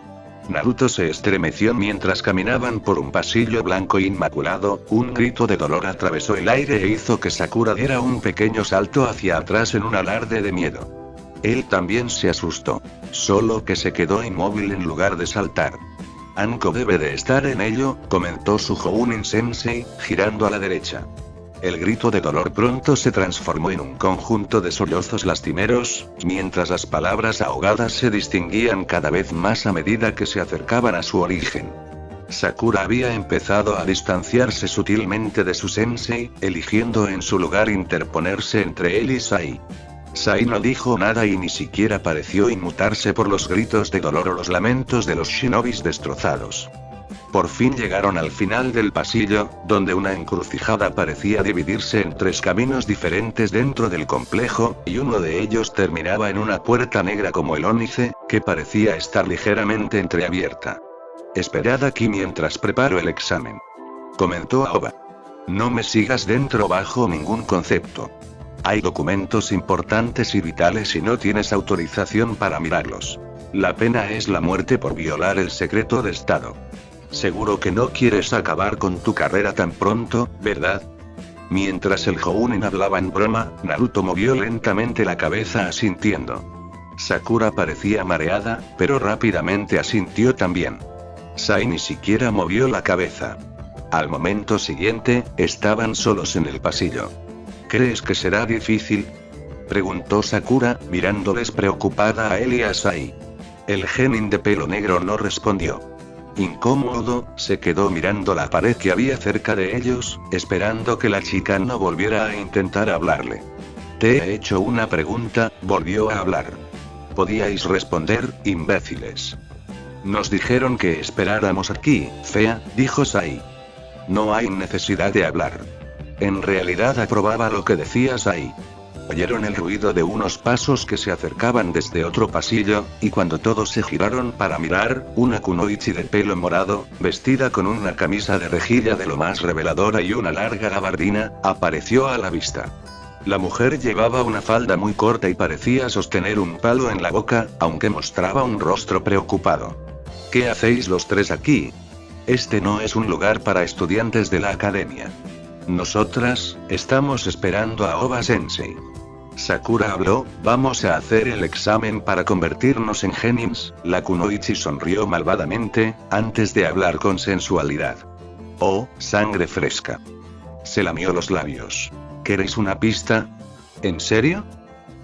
Naruto se estremeció mientras caminaban por un pasillo blanco inmaculado, un grito de dolor atravesó el aire e hizo que Sakura diera un pequeño salto hacia atrás en un alarde de miedo. Él también se asustó. Solo que se quedó inmóvil en lugar de saltar. Anko debe de estar en ello, comentó su Jounin Sensei, girando a la derecha. El grito de dolor pronto se transformó en un conjunto de sollozos lastimeros, mientras las palabras ahogadas se distinguían cada vez más a medida que se acercaban a su origen. Sakura había empezado a distanciarse sutilmente de su sensei, eligiendo en su lugar interponerse entre él y Sai. Sai no dijo nada y ni siquiera pareció inmutarse por los gritos de dolor o los lamentos de los shinobis destrozados. Por fin llegaron al final del pasillo, donde una encrucijada parecía dividirse en 3 caminos diferentes dentro del complejo, y uno de ellos terminaba en una puerta negra como el ónice, que parecía estar ligeramente entreabierta. Esperad aquí mientras preparo el examen, comentó Aoba. No me sigas dentro bajo ningún concepto. Hay documentos importantes y vitales y no tienes autorización para mirarlos. La pena es la muerte por violar el secreto de Estado. Seguro que no quieres acabar con tu carrera tan pronto, ¿verdad? Mientras el Jounin hablaba en broma, Naruto movió lentamente la cabeza asintiendo. Sakura parecía mareada, pero rápidamente asintió también. Sai ni siquiera movió la cabeza. Al momento siguiente, estaban solos en el pasillo. ¿Crees que será difícil?, preguntó Sakura, mirándoles preocupada a él y a Sai. El genin de pelo negro no respondió. Incómodo, se quedó mirando la pared que había cerca de ellos, esperando que la chica no volviera a intentar hablarle. Te he hecho una pregunta, volvió a hablar. Podíais responder, imbéciles. Nos dijeron que esperáramos aquí, fea, dijo Sai. No hay necesidad de hablar. En realidad aprobaba lo que decía Sai. Oyeron el ruido de unos pasos que se acercaban desde otro pasillo, y cuando todos se giraron para mirar, una kunoichi de pelo morado, vestida con una camisa de rejilla de lo más reveladora y una larga gabardina, apareció a la vista. La mujer llevaba una falda muy corta y parecía sostener un palo en la boca, aunque mostraba un rostro preocupado. ¿Qué hacéis los 3 aquí? Este no es un lugar para estudiantes de la academia. Nosotras, estamos esperando a Oba Sensei. Sakura habló, vamos a hacer el examen para convertirnos en genins. La kunoichi sonrió malvadamente, antes de hablar con sensualidad. Oh, sangre fresca. Se lamió los labios. ¿Queréis una pista? ¿En serio?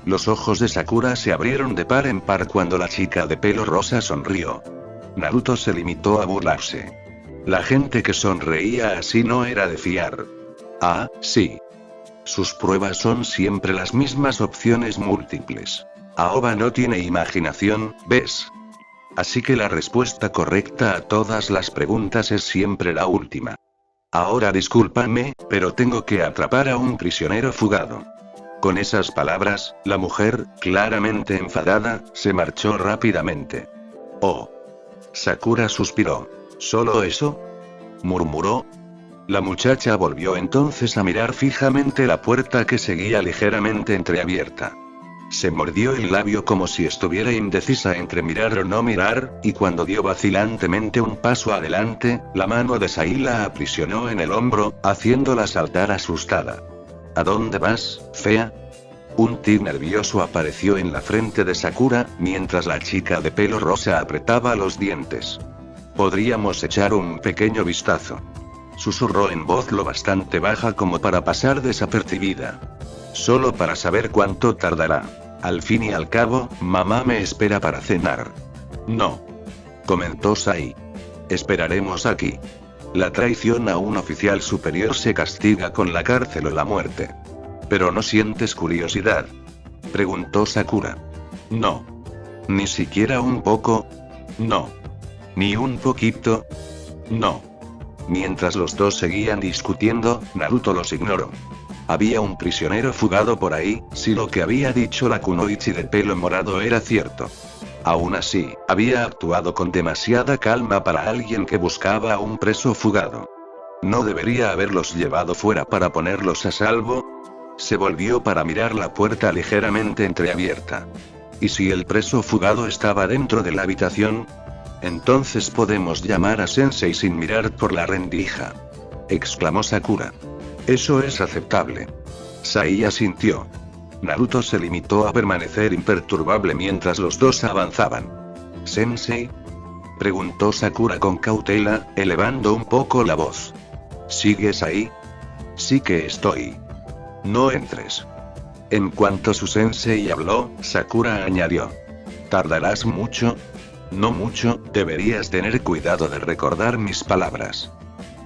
Los ojos de Sakura se abrieron de par en par cuando la chica de pelo rosa sonrió. Naruto se limitó a burlarse. La gente que sonreía así no era de fiar. Ah, sí. Sus pruebas son siempre las mismas opciones múltiples. Aoba no tiene imaginación, ¿ves? Así que la respuesta correcta a todas las preguntas es siempre la última. Ahora discúlpame, pero tengo que atrapar a un prisionero fugado. Con esas palabras, la mujer, claramente enfadada, se marchó rápidamente. Oh. Sakura suspiró. ¿Solo eso?, murmuró. La muchacha volvió entonces a mirar fijamente la puerta que seguía ligeramente entreabierta. Se mordió el labio como si estuviera indecisa entre mirar o no mirar, y cuando dio vacilantemente un paso adelante, la mano de Sai la aprisionó en el hombro, haciéndola saltar asustada. ¿A dónde vas, fea? Un tic nervioso apareció en la frente de Sakura, mientras la chica de pelo rosa apretaba los dientes. Podríamos echar un pequeño vistazo. Susurró en voz lo bastante baja como para pasar desapercibida. Solo para saber cuánto tardará. Al fin y al cabo, mamá me espera para cenar. No, comentó Sai. Esperaremos aquí. La traición a un oficial superior se castiga con la cárcel o la muerte. ¿Pero no sientes curiosidad?, preguntó Sakura. No. ¿Ni siquiera un poco? No. ¿Ni un poquito? No. Mientras los dos seguían discutiendo, Naruto los ignoró. Había un prisionero fugado por ahí, si lo que había dicho la kunoichi de pelo morado era cierto. Aún así, había actuado con demasiada calma para alguien que buscaba a un preso fugado. ¿No debería haberlos llevado fuera para ponerlos a salvo? Se volvió para mirar la puerta ligeramente entreabierta. ¿Y si el preso fugado estaba dentro de la habitación? Entonces podemos llamar a Sensei sin mirar por la rendija, exclamó Sakura. Eso es aceptable. Sai asintió. Naruto se limitó a permanecer imperturbable mientras los dos avanzaban. ¿Sensei?, preguntó Sakura con cautela, elevando un poco la voz. ¿Sigues ahí? Sí que estoy. No entres. En cuanto su sensei habló, Sakura añadió. ¿Tardarás mucho? No mucho, deberías tener cuidado de recordar mis palabras.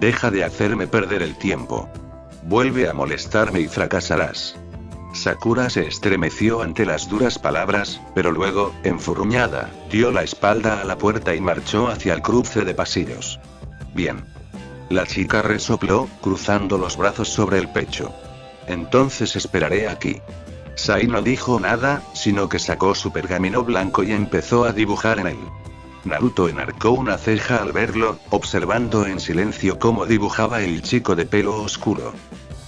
Deja de hacerme perder el tiempo. Vuelve a molestarme y fracasarás. Sakura se estremeció ante las duras palabras, pero luego, enfurruñada, dio la espalda a la puerta y marchó hacia el cruce de pasillos. Bien. La chica resopló, cruzando los brazos sobre el pecho. Entonces esperaré aquí. Sai no dijo nada, sino que sacó su pergamino blanco y empezó a dibujar en él. Naruto enarcó una ceja al verlo, observando en silencio cómo dibujaba el chico de pelo oscuro.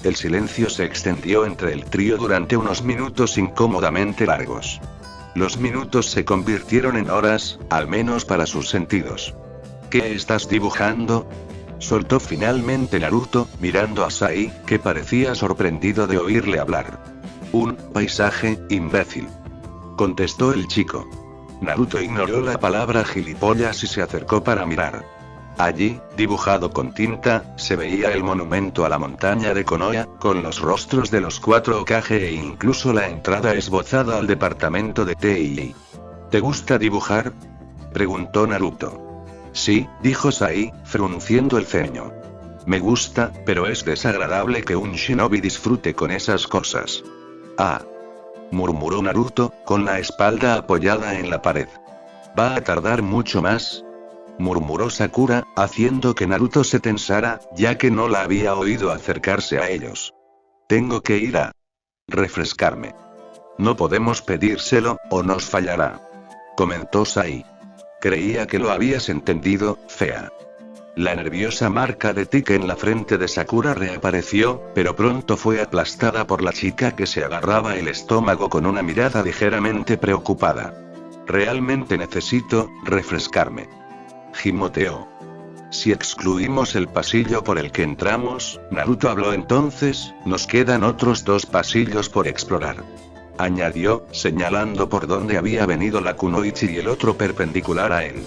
El silencio se extendió entre el trío durante unos minutos incómodamente largos. Los minutos se convirtieron en horas, al menos para sus sentidos. ¿Qué estás dibujando?, soltó finalmente Naruto, mirando a Sai, que parecía sorprendido de oírle hablar. Un paisaje, imbécil, contestó el chico. Naruto ignoró la palabra gilipollas y se acercó para mirar. Allí, dibujado con tinta, se veía el monumento a la montaña de Konoha, con los rostros de los 4 Hokage e incluso la entrada esbozada al departamento de Tei. ¿Te gusta dibujar?, preguntó Naruto. Sí, dijo Sai, frunciendo el ceño. Me gusta, pero es desagradable que un shinobi disfrute con esas cosas. Ah, murmuró Naruto, con la espalda apoyada en la pared. ¿Va a tardar mucho más?, murmuró Sakura, haciendo que Naruto se tensara, ya que no la había oído acercarse a ellos. Tengo que ir a refrescarme. No podemos pedírselo, o nos fallará, comentó Sai. Creía que lo habías entendido, fea. La nerviosa marca de tic en la frente de Sakura reapareció, pero pronto fue aplastada por la chica que se agarraba el estómago con una mirada ligeramente preocupada. Realmente necesito refrescarme, gimoteó. Si excluimos el pasillo por el que entramos, Naruto habló entonces, nos quedan otros 2 pasillos por explorar, añadió, señalando por donde había venido la kunoichi y el otro perpendicular a él.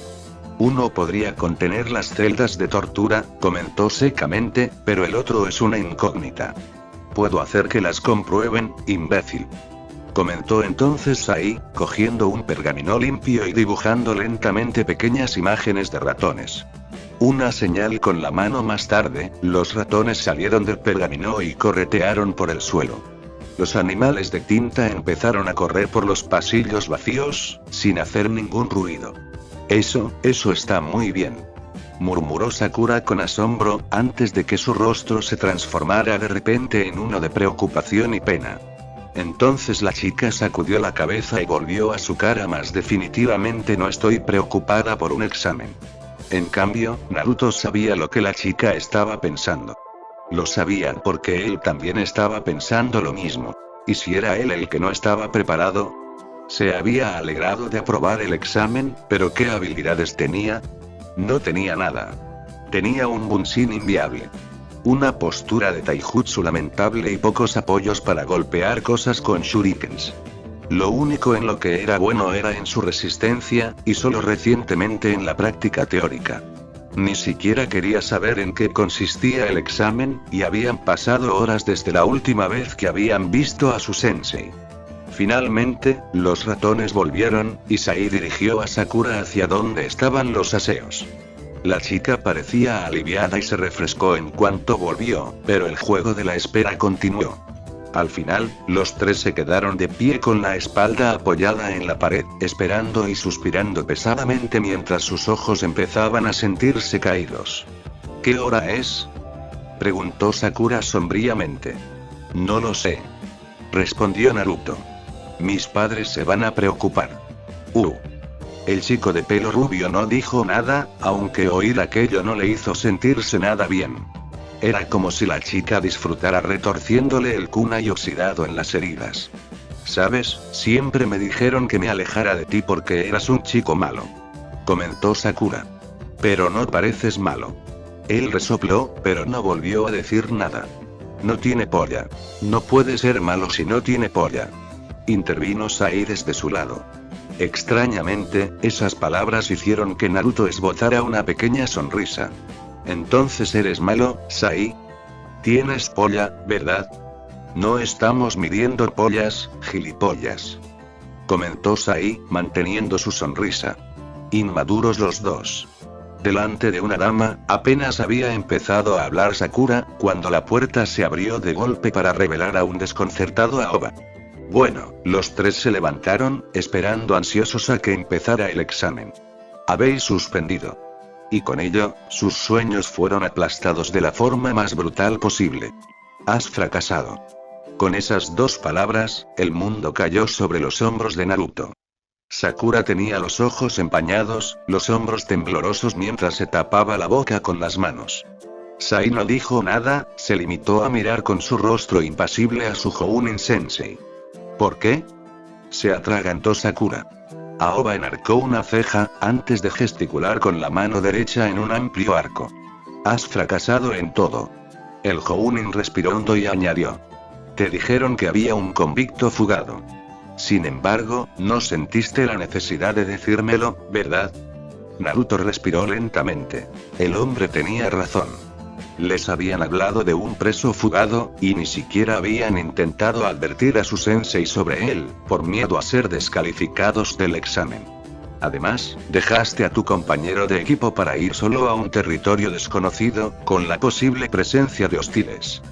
Uno podría contener las celdas de tortura, comentó secamente, pero el otro es una incógnita. Puedo hacer que las comprueben, imbécil, comentó entonces Sai, cogiendo un pergamino limpio y dibujando lentamente pequeñas imágenes de ratones. Una señal con la mano más tarde, los ratones salieron del pergamino y corretearon por el suelo. Los animales de tinta empezaron a correr por los pasillos vacíos, sin hacer ningún ruido. Eso está muy bien, murmuró Sakura con asombro, antes de que su rostro se transformara de repente en uno de preocupación y pena. Entonces la chica sacudió la cabeza y volvió a su cara más definitivamente. No estoy preocupada por un examen. En cambio, Naruto sabía lo que la chica estaba pensando. Lo sabía porque él también estaba pensando lo mismo. ¿Y si era él el que no estaba preparado? Se había alegrado de aprobar el examen, pero ¿qué habilidades tenía? No tenía nada. Tenía un bunshin inviable, una postura de taijutsu lamentable y pocos apoyos para golpear cosas con shurikens. Lo único en lo que era bueno era en su resistencia, y solo recientemente en la práctica teórica. Ni siquiera quería saber en qué consistía el examen, y habían pasado horas desde la última vez que habían visto a su sensei. Finalmente, los ratones volvieron, y Sai dirigió a Sakura hacia donde estaban los aseos. La chica parecía aliviada y se refrescó en cuanto volvió, pero el juego de la espera continuó. Al final, los 3 se quedaron de pie con la espalda apoyada en la pared, esperando y suspirando pesadamente mientras sus ojos empezaban a sentirse caídos. ¿Qué hora es?, preguntó Sakura sombríamente. No lo sé, respondió Naruto. Mis padres se van a preocupar. El chico de pelo rubio no dijo nada, aunque oír aquello no le hizo sentirse nada bien. Era como si la chica disfrutara retorciéndole el kunai oxidado en las heridas. ¿Sabes? Siempre me dijeron que me alejara de ti porque eras un chico malo. Comentó Sakura. Pero no pareces malo. Él resopló, pero no volvió a decir nada. No tiene polla. No puede ser malo si no tiene polla. Intervino Sai desde su lado. Extrañamente, esas palabras hicieron que Naruto esbozara una pequeña sonrisa. ¿Entonces eres malo, Sai? Tienes polla, ¿verdad? No estamos midiendo pollas, gilipollas. Comentó Sai, manteniendo su sonrisa. Inmaduros los dos. Delante de una dama, apenas había empezado a hablar Sakura, cuando la puerta se abrió de golpe para revelar a un desconcertado Aoba. Bueno, los tres se levantaron, esperando ansiosos a que empezara el examen. Habéis suspendido. Y con ello, sus sueños fueron aplastados de la forma más brutal posible. Has fracasado. Con esas dos palabras, el mundo cayó sobre los hombros de Naruto. Sakura tenía los ojos empañados, los hombros temblorosos mientras se tapaba la boca con las manos. Sai no dijo nada, se limitó a mirar con su rostro impasible a su Jounin Sensei. ¿Por qué? Se atragantó Sakura. Aoba enarcó una ceja, antes de gesticular con la mano derecha en un amplio arco. Has fracasado en todo. El Jounin respiró hondo y añadió. Te dijeron que había un convicto fugado. Sin embargo, no sentiste la necesidad de decírmelo, ¿verdad? Naruto respiró lentamente. El hombre tenía razón. Les habían hablado de un preso fugado, y ni siquiera habían intentado advertir a su sensei sobre él, por miedo a ser descalificados del examen. Además, dejaste a tu compañero de equipo para ir solo a un territorio desconocido, con la posible presencia de hostiles.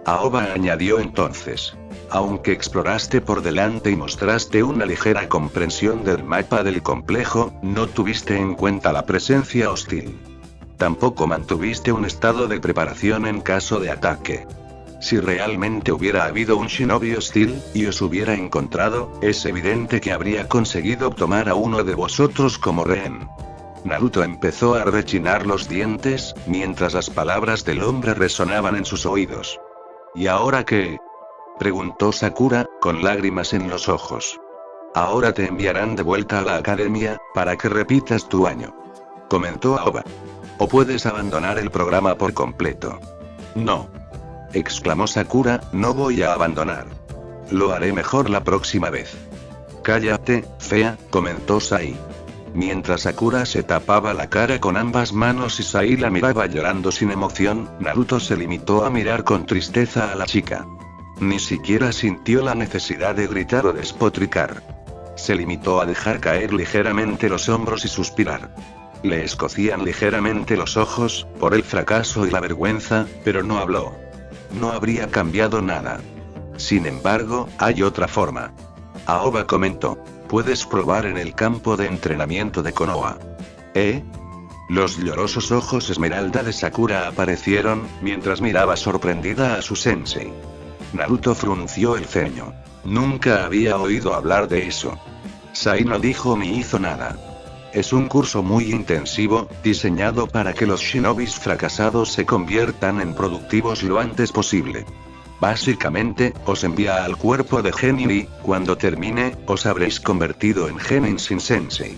Aoba añadió entonces. Aunque exploraste por delante y mostraste una ligera comprensión del mapa del complejo, no tuviste en cuenta la presencia hostil. Tampoco mantuviste un estado de preparación en caso de ataque. Si realmente hubiera habido un shinobi hostil, y os hubiera encontrado, es evidente que habría conseguido tomar a uno de vosotros como rehén. Naruto empezó a rechinar los dientes, mientras las palabras del hombre resonaban en sus oídos. ¿Y ahora qué? Preguntó Sakura, con lágrimas en los ojos. Ahora te enviarán de vuelta a la academia, para que repitas tu año. Comentó Aoba. O puedes abandonar el programa por completo. No. Exclamó Sakura, no voy a abandonar. Lo haré mejor la próxima vez. Cállate, fea, comentó Sai. Mientras Sakura se tapaba la cara con ambas manos y Sai la miraba llorando sin emoción, Naruto se limitó a mirar con tristeza a la chica. Ni siquiera sintió la necesidad de gritar o despotricar. Se limitó a dejar caer ligeramente los hombros y suspirar. Le escocían ligeramente los ojos, por el fracaso y la vergüenza, pero no habló. No habría cambiado nada. Sin embargo, hay otra forma. Aoba comentó. Puedes probar en el campo de entrenamiento de Konoha. ¿Eh? Los llorosos ojos esmeralda de Sakura aparecieron, mientras miraba sorprendida a su sensei. Naruto frunció el ceño. Nunca había oído hablar de eso. Sai no dijo ni hizo nada. Es un curso muy intensivo, diseñado para que los shinobis fracasados se conviertan en productivos lo antes posible. Básicamente, os envía al cuerpo de Genin y, cuando termine, os habréis convertido en Genin Shin Sensei.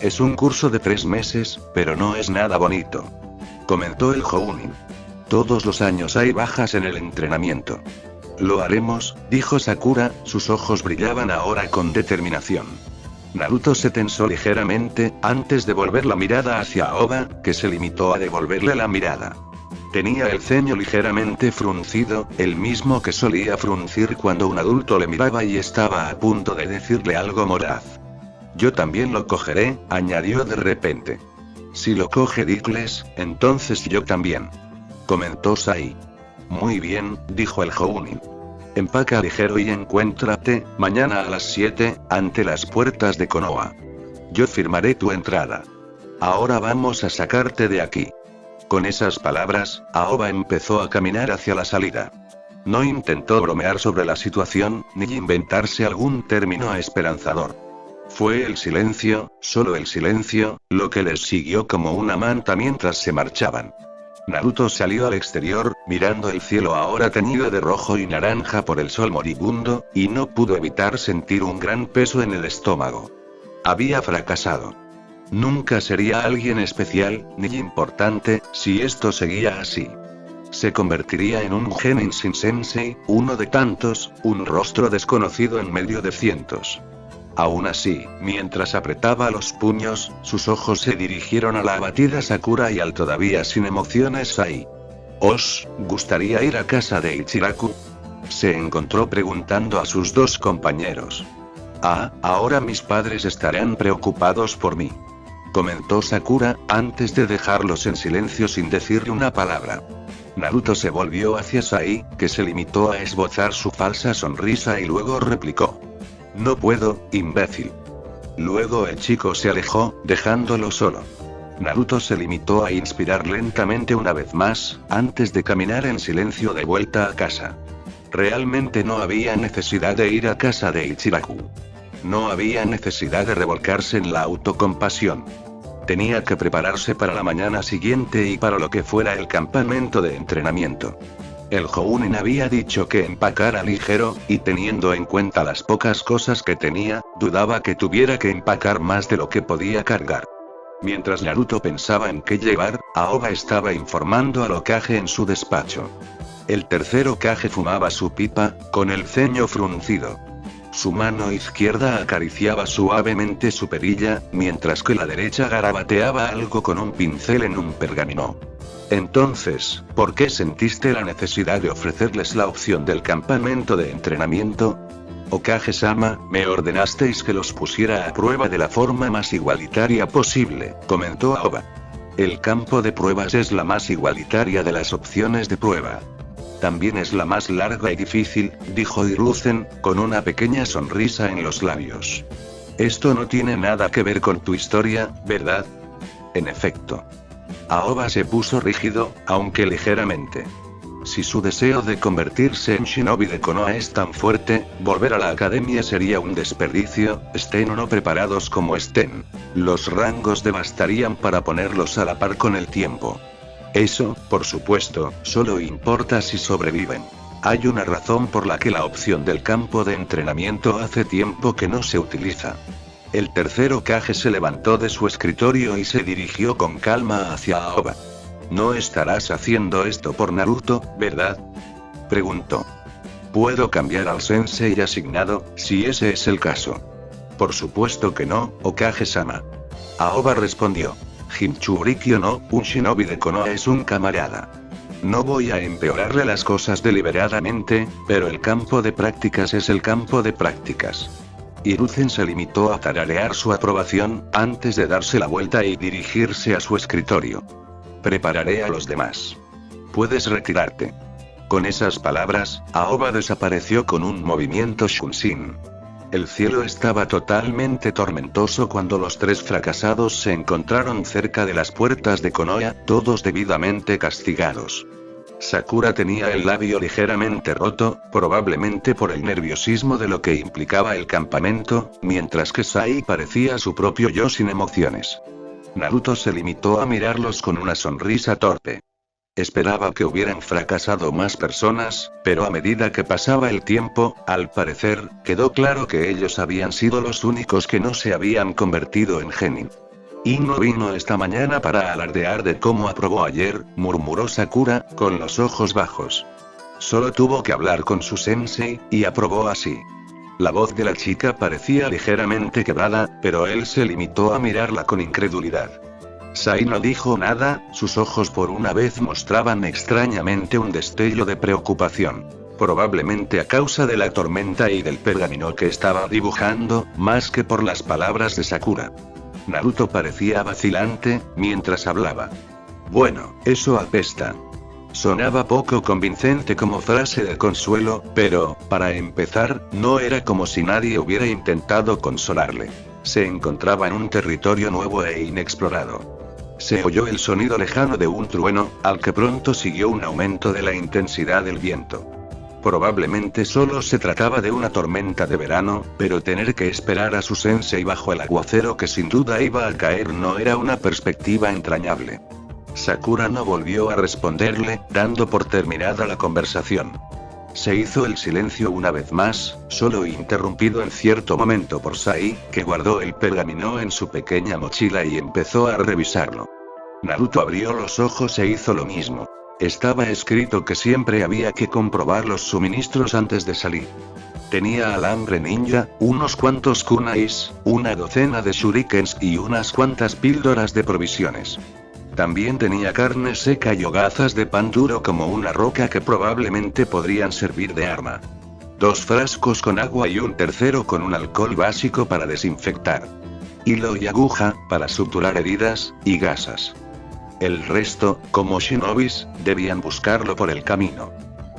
Es un curso de 3 meses, pero no es nada bonito. Comentó el Jounin. Todos los años hay bajas en el entrenamiento. Lo haremos, dijo Sakura, sus ojos brillaban ahora con determinación. Naruto se tensó ligeramente, antes de volver la mirada hacia Aoba, que se limitó a devolverle la mirada. Tenía el ceño ligeramente fruncido, el mismo que solía fruncir cuando un adulto le miraba y estaba a punto de decirle algo moraz. Yo también lo cogeré, añadió de repente. Si lo coge Dicles, entonces yo también. Comentó Sai. Muy bien, dijo el Jounin. Empaca ligero y encuéntrate, mañana a las 7, ante las puertas de Konoha. Yo firmaré tu entrada. Ahora vamos a sacarte de aquí. Con esas palabras, Aoba empezó a caminar hacia la salida. No intentó bromear sobre la situación, ni inventarse algún término esperanzador. Fue el silencio, solo el silencio, lo que les siguió como una manta mientras se marchaban. Naruto salió al exterior, mirando el cielo ahora teñido de rojo y naranja por el sol moribundo, y no pudo evitar sentir un gran peso en el estómago. Había fracasado. Nunca sería alguien especial, ni importante, si esto seguía así. Se convertiría en un genin Sensei, uno de tantos, un rostro desconocido en medio de cientos. Aún así, mientras apretaba los puños, sus ojos se dirigieron a la abatida Sakura y al todavía sin emociones Sai. ¿Os gustaría ir a casa de Ichiraku? Se encontró preguntando a sus dos compañeros. Ah, ahora mis padres estarán preocupados por mí, comentó Sakura, antes de dejarlos en silencio sin decirle una palabra. Naruto se volvió hacia Sai, que se limitó a esbozar su falsa sonrisa y luego replicó. No puedo, imbécil. Luego el chico se alejó, dejándolo solo. Naruto se limitó a inspirar lentamente una vez más, antes de caminar en silencio de vuelta a casa. Realmente no había necesidad de ir a casa de Ichiraku. No había necesidad de revolcarse en la autocompasión. Tenía que prepararse para la mañana siguiente y para lo que fuera el campamento de entrenamiento. El Jounin había dicho que empacara ligero, y teniendo en cuenta las pocas cosas que tenía, dudaba que tuviera que empacar más de lo que podía cargar. Mientras Naruto pensaba en qué llevar, Aoba estaba informando al Hokage en su despacho. El tercer Hokage fumaba su pipa, con el ceño fruncido. Su mano izquierda acariciaba suavemente su perilla, mientras que la derecha garabateaba algo con un pincel en un pergamino. Entonces, ¿por qué sentiste la necesidad de ofrecerles la opción del campamento de entrenamiento? Hokage-sama, me ordenasteis que los pusiera a prueba de la forma más igualitaria posible, comentó Aoba. El campo de pruebas es la más igualitaria de las opciones de prueba. También es la más larga y difícil, dijo Hiruzen, con una pequeña sonrisa en los labios. Esto no tiene nada que ver con tu historia, ¿verdad? En efecto. Aoba se puso rígido, aunque ligeramente. Si su deseo de convertirse en shinobi de Konoha es tan fuerte, volver a la academia sería un desperdicio, estén o no preparados como estén. Los rangos devastarían para ponerlos a la par con el tiempo. Eso, por supuesto, solo importa si sobreviven. Hay una razón por la que la opción del campo de entrenamiento hace tiempo que no se utiliza. El tercer Hokage se levantó de su escritorio y se dirigió con calma hacia Aoba. ¿No estarás haciendo esto por Naruto, verdad? Preguntó. Puedo cambiar al sensei asignado, si ese es el caso. Por supuesto que no, Hokage-sama. Aoba respondió. Jinchurikyo no, un shinobi de Konoha es un camarada. No voy a empeorarle las cosas deliberadamente, pero el campo de prácticas es el campo de prácticas. Hiruzen se limitó a tararear su aprobación, antes de darse la vuelta y dirigirse a su escritorio. Prepararé a los demás. Puedes retirarte. Con esas palabras, Aoba desapareció con un movimiento Shunshin. El cielo estaba totalmente tormentoso cuando los tres fracasados se encontraron cerca de las puertas de Konoha, todos debidamente castigados. Sakura tenía el labio ligeramente roto, probablemente por el nerviosismo de lo que implicaba el campamento, mientras que Sai parecía su propio yo sin emociones. Naruto se limitó a mirarlos con una sonrisa torpe. Esperaba que hubieran fracasado más personas, pero a medida que pasaba el tiempo, al parecer, quedó claro que ellos habían sido los únicos que no se habían convertido en genin. Y no vino esta mañana para alardear de cómo aprobó ayer, murmuró Sakura, con los ojos bajos. Solo tuvo que hablar con su sensei, y aprobó así. La voz de la chica parecía ligeramente quebrada, pero él se limitó a mirarla con incredulidad. Sai no dijo nada, sus ojos por una vez mostraban extrañamente un destello de preocupación. Probablemente a causa de la tormenta y del pergamino que estaba dibujando, más que por las palabras de Sakura. Naruto parecía vacilante, mientras hablaba. Bueno, eso apesta. Sonaba poco convincente como frase de consuelo, pero, para empezar, no era como si nadie hubiera intentado consolarle. Se encontraba en un territorio nuevo e inexplorado. Se oyó el sonido lejano de un trueno, al que pronto siguió un aumento de la intensidad del viento. Probablemente solo se trataba de una tormenta de verano, pero tener que esperar a su sensei bajo el aguacero que sin duda iba a caer no era una perspectiva entrañable. Sakura no volvió a responderle, dando por terminada la conversación. Se hizo el silencio una vez más, solo interrumpido en cierto momento por Sai, que guardó el pergamino en su pequeña mochila y empezó a revisarlo. Naruto abrió los ojos e hizo lo mismo. Estaba escrito que siempre había que comprobar los suministros antes de salir. Tenía alambre ninja, unos cuantos kunais, una docena de shurikens y unas cuantas píldoras de provisiones. También tenía carne seca y hogazas de pan duro como una roca que probablemente podrían servir de arma. 2 frascos con agua y un tercero con un alcohol básico para desinfectar. Hilo y aguja, para suturar heridas, y gasas. El resto, como shinobis, debían buscarlo por el camino.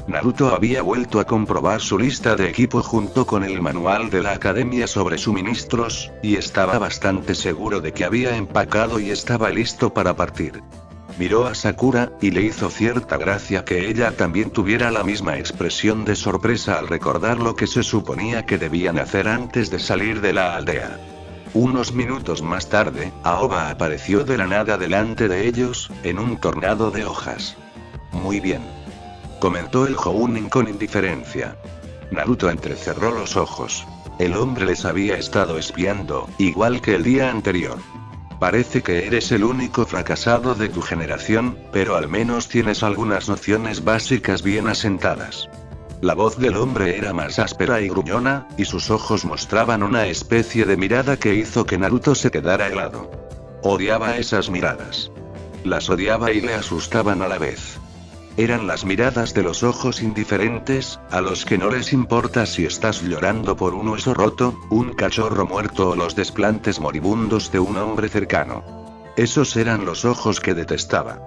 Naruto había vuelto a comprobar su lista de equipo junto con el manual de la academia sobre suministros, y estaba bastante seguro de que había empacado y estaba listo para partir. Miró a Sakura, y le hizo cierta gracia que ella también tuviera la misma expresión de sorpresa al recordar lo que se suponía que debían hacer antes de salir de la aldea. Unos minutos más tarde, Aoba apareció de la nada delante de ellos, en un tornado de hojas. Muy bien, comentó el Jounin con indiferencia. Naruto entrecerró los ojos. El hombre les había estado espiando, igual que el día anterior. Parece que eres el único fracasado de tu generación, pero al menos tienes algunas nociones básicas bien asentadas. La voz del hombre era más áspera y gruñona, y sus ojos mostraban una especie de mirada que hizo que Naruto se quedara helado. Odiaba esas miradas. Las odiaba y le asustaban a la vez. Eran las miradas de los ojos indiferentes, a los que no les importa si estás llorando por un hueso roto, un cachorro muerto o los desplantes moribundos de un hombre cercano. Esos eran los ojos que detestaba.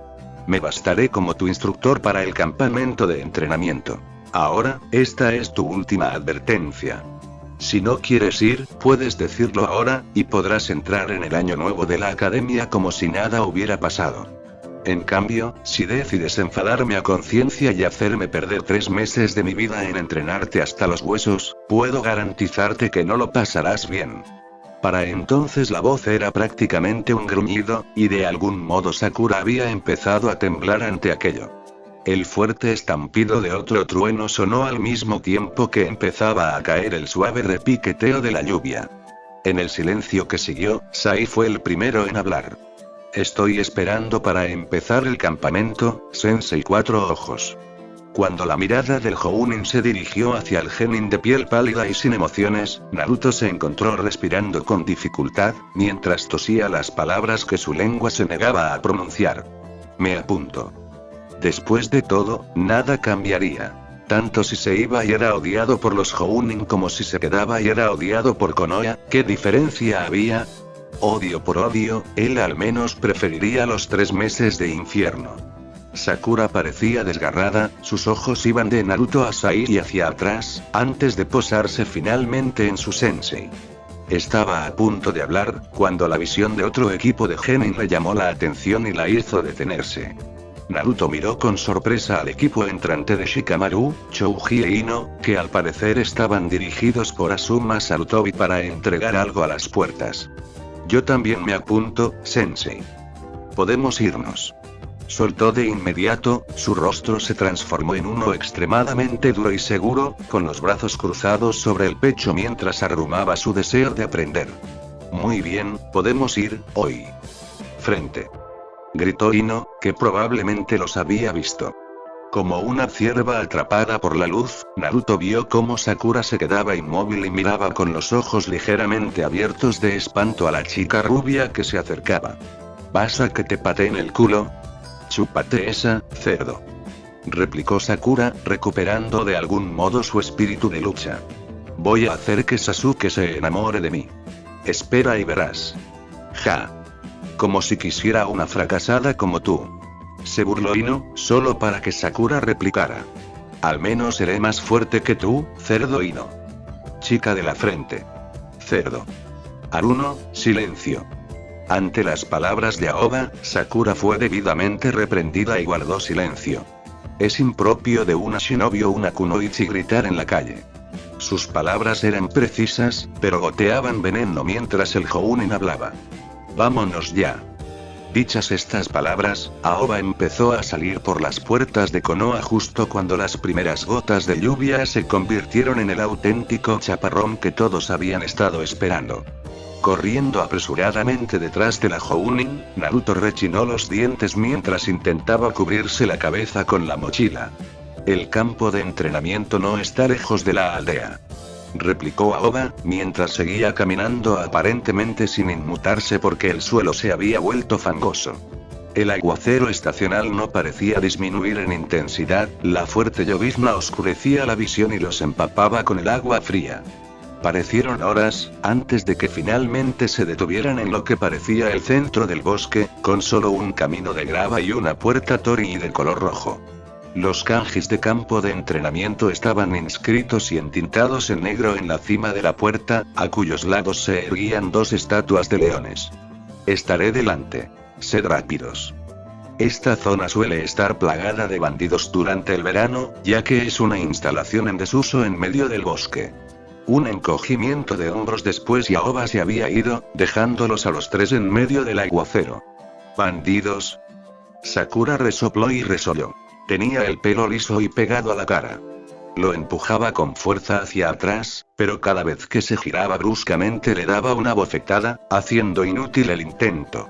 Me bastaré como tu instructor para el campamento de entrenamiento. Ahora, esta es tu última advertencia. Si no quieres ir, puedes decirlo ahora, y podrás entrar en el año nuevo de la academia como si nada hubiera pasado. En cambio, si decides enfadarme a conciencia y hacerme perder 3 meses de mi vida en entrenarte hasta los huesos, puedo garantizarte que no lo pasarás bien. Para entonces la voz era prácticamente un gruñido, y de algún modo Sakura había empezado a temblar ante aquello. El fuerte estampido de otro trueno sonó al mismo tiempo que empezaba a caer el suave repiqueteo de la lluvia. En el silencio que siguió, Sai fue el primero en hablar. Estoy esperando para empezar el campamento, Sensei Cuatro Ojos. Cuando la mirada del Jounin se dirigió hacia el genin de piel pálida y sin emociones, Naruto se encontró respirando con dificultad, mientras tosía las palabras que su lengua se negaba a pronunciar. Me apunto. Después de todo, nada cambiaría. Tanto si se iba y era odiado por los Jounin como si se quedaba y era odiado por Konoha, ¿qué diferencia había? Odio por odio, él al menos preferiría los 3 meses de infierno. Sakura parecía desgarrada, sus ojos iban de Naruto a Sai y hacia atrás, antes de posarse finalmente en su sensei. Estaba a punto de hablar, cuando la visión de otro equipo de genin le llamó la atención y la hizo detenerse. Naruto miró con sorpresa al equipo entrante de Shikamaru, Chouji e Ino, que al parecer estaban dirigidos por Asuma Sarutobi para entregar algo a las puertas. Yo también me apunto, sensei. Podemos irnos. Soltó de inmediato, su rostro se transformó en uno extremadamente duro y seguro, con los brazos cruzados sobre el pecho mientras arrumaba su deseo de aprender. Muy bien, podemos ir, hoy. Frente. Gritó Ino, que probablemente los había visto. Como una cierva atrapada por la luz, Naruto vio cómo Sakura se quedaba inmóvil y miraba con los ojos ligeramente abiertos de espanto a la chica rubia que se acercaba. ¿Vas a que te pateen el culo? Chúpate esa, cerdo. Replicó Sakura, recuperando de algún modo su espíritu de lucha. Voy a hacer que Sasuke se enamore de mí. Espera y verás. Ja. Como si quisiera una fracasada como tú. Se burló Ino, solo para que Sakura replicara. Al menos seré más fuerte que tú, cerdo Ino. Chica de la frente. Cerdo. Aruno, silencio. Ante las palabras de Aoba, Sakura fue debidamente reprendida y guardó silencio. Es impropio de una shinobi o una kunoichi gritar en la calle. Sus palabras eran precisas, pero goteaban veneno mientras el Jounin hablaba. Vámonos ya. Dichas estas palabras, Aoba empezó a salir por las puertas de Konoha justo cuando las primeras gotas de lluvia se convirtieron en el auténtico chaparrón que todos habían estado esperando. Corriendo apresuradamente detrás de la Jounin, Naruto rechinó los dientes mientras intentaba cubrirse la cabeza con la mochila. El campo de entrenamiento no está lejos de la aldea, replicó Aoba, mientras seguía caminando aparentemente sin inmutarse porque el suelo se había vuelto fangoso. El aguacero estacional no parecía disminuir en intensidad, la fuerte llovizna oscurecía la visión y los empapaba con el agua fría. Parecieron horas, antes de que finalmente se detuvieran en lo que parecía el centro del bosque, con solo un camino de grava y una puerta torii de color rojo. Los kanjis de campo de entrenamiento estaban inscritos y entintados en negro en la cima de la puerta, a cuyos lados se erguían dos estatuas de leones. Estaré delante. Sed rápidos. Esta zona suele estar plagada de bandidos durante el verano, ya que es una instalación en desuso en medio del bosque. Un encogimiento de hombros después y Aoba se había ido, dejándolos a los tres en medio del aguacero. ¿Bandidos? Sakura resopló y resolló. Tenía el pelo liso y pegado a la cara. Lo empujaba con fuerza hacia atrás, pero cada vez que se giraba bruscamente le daba una bofetada, haciendo inútil el intento.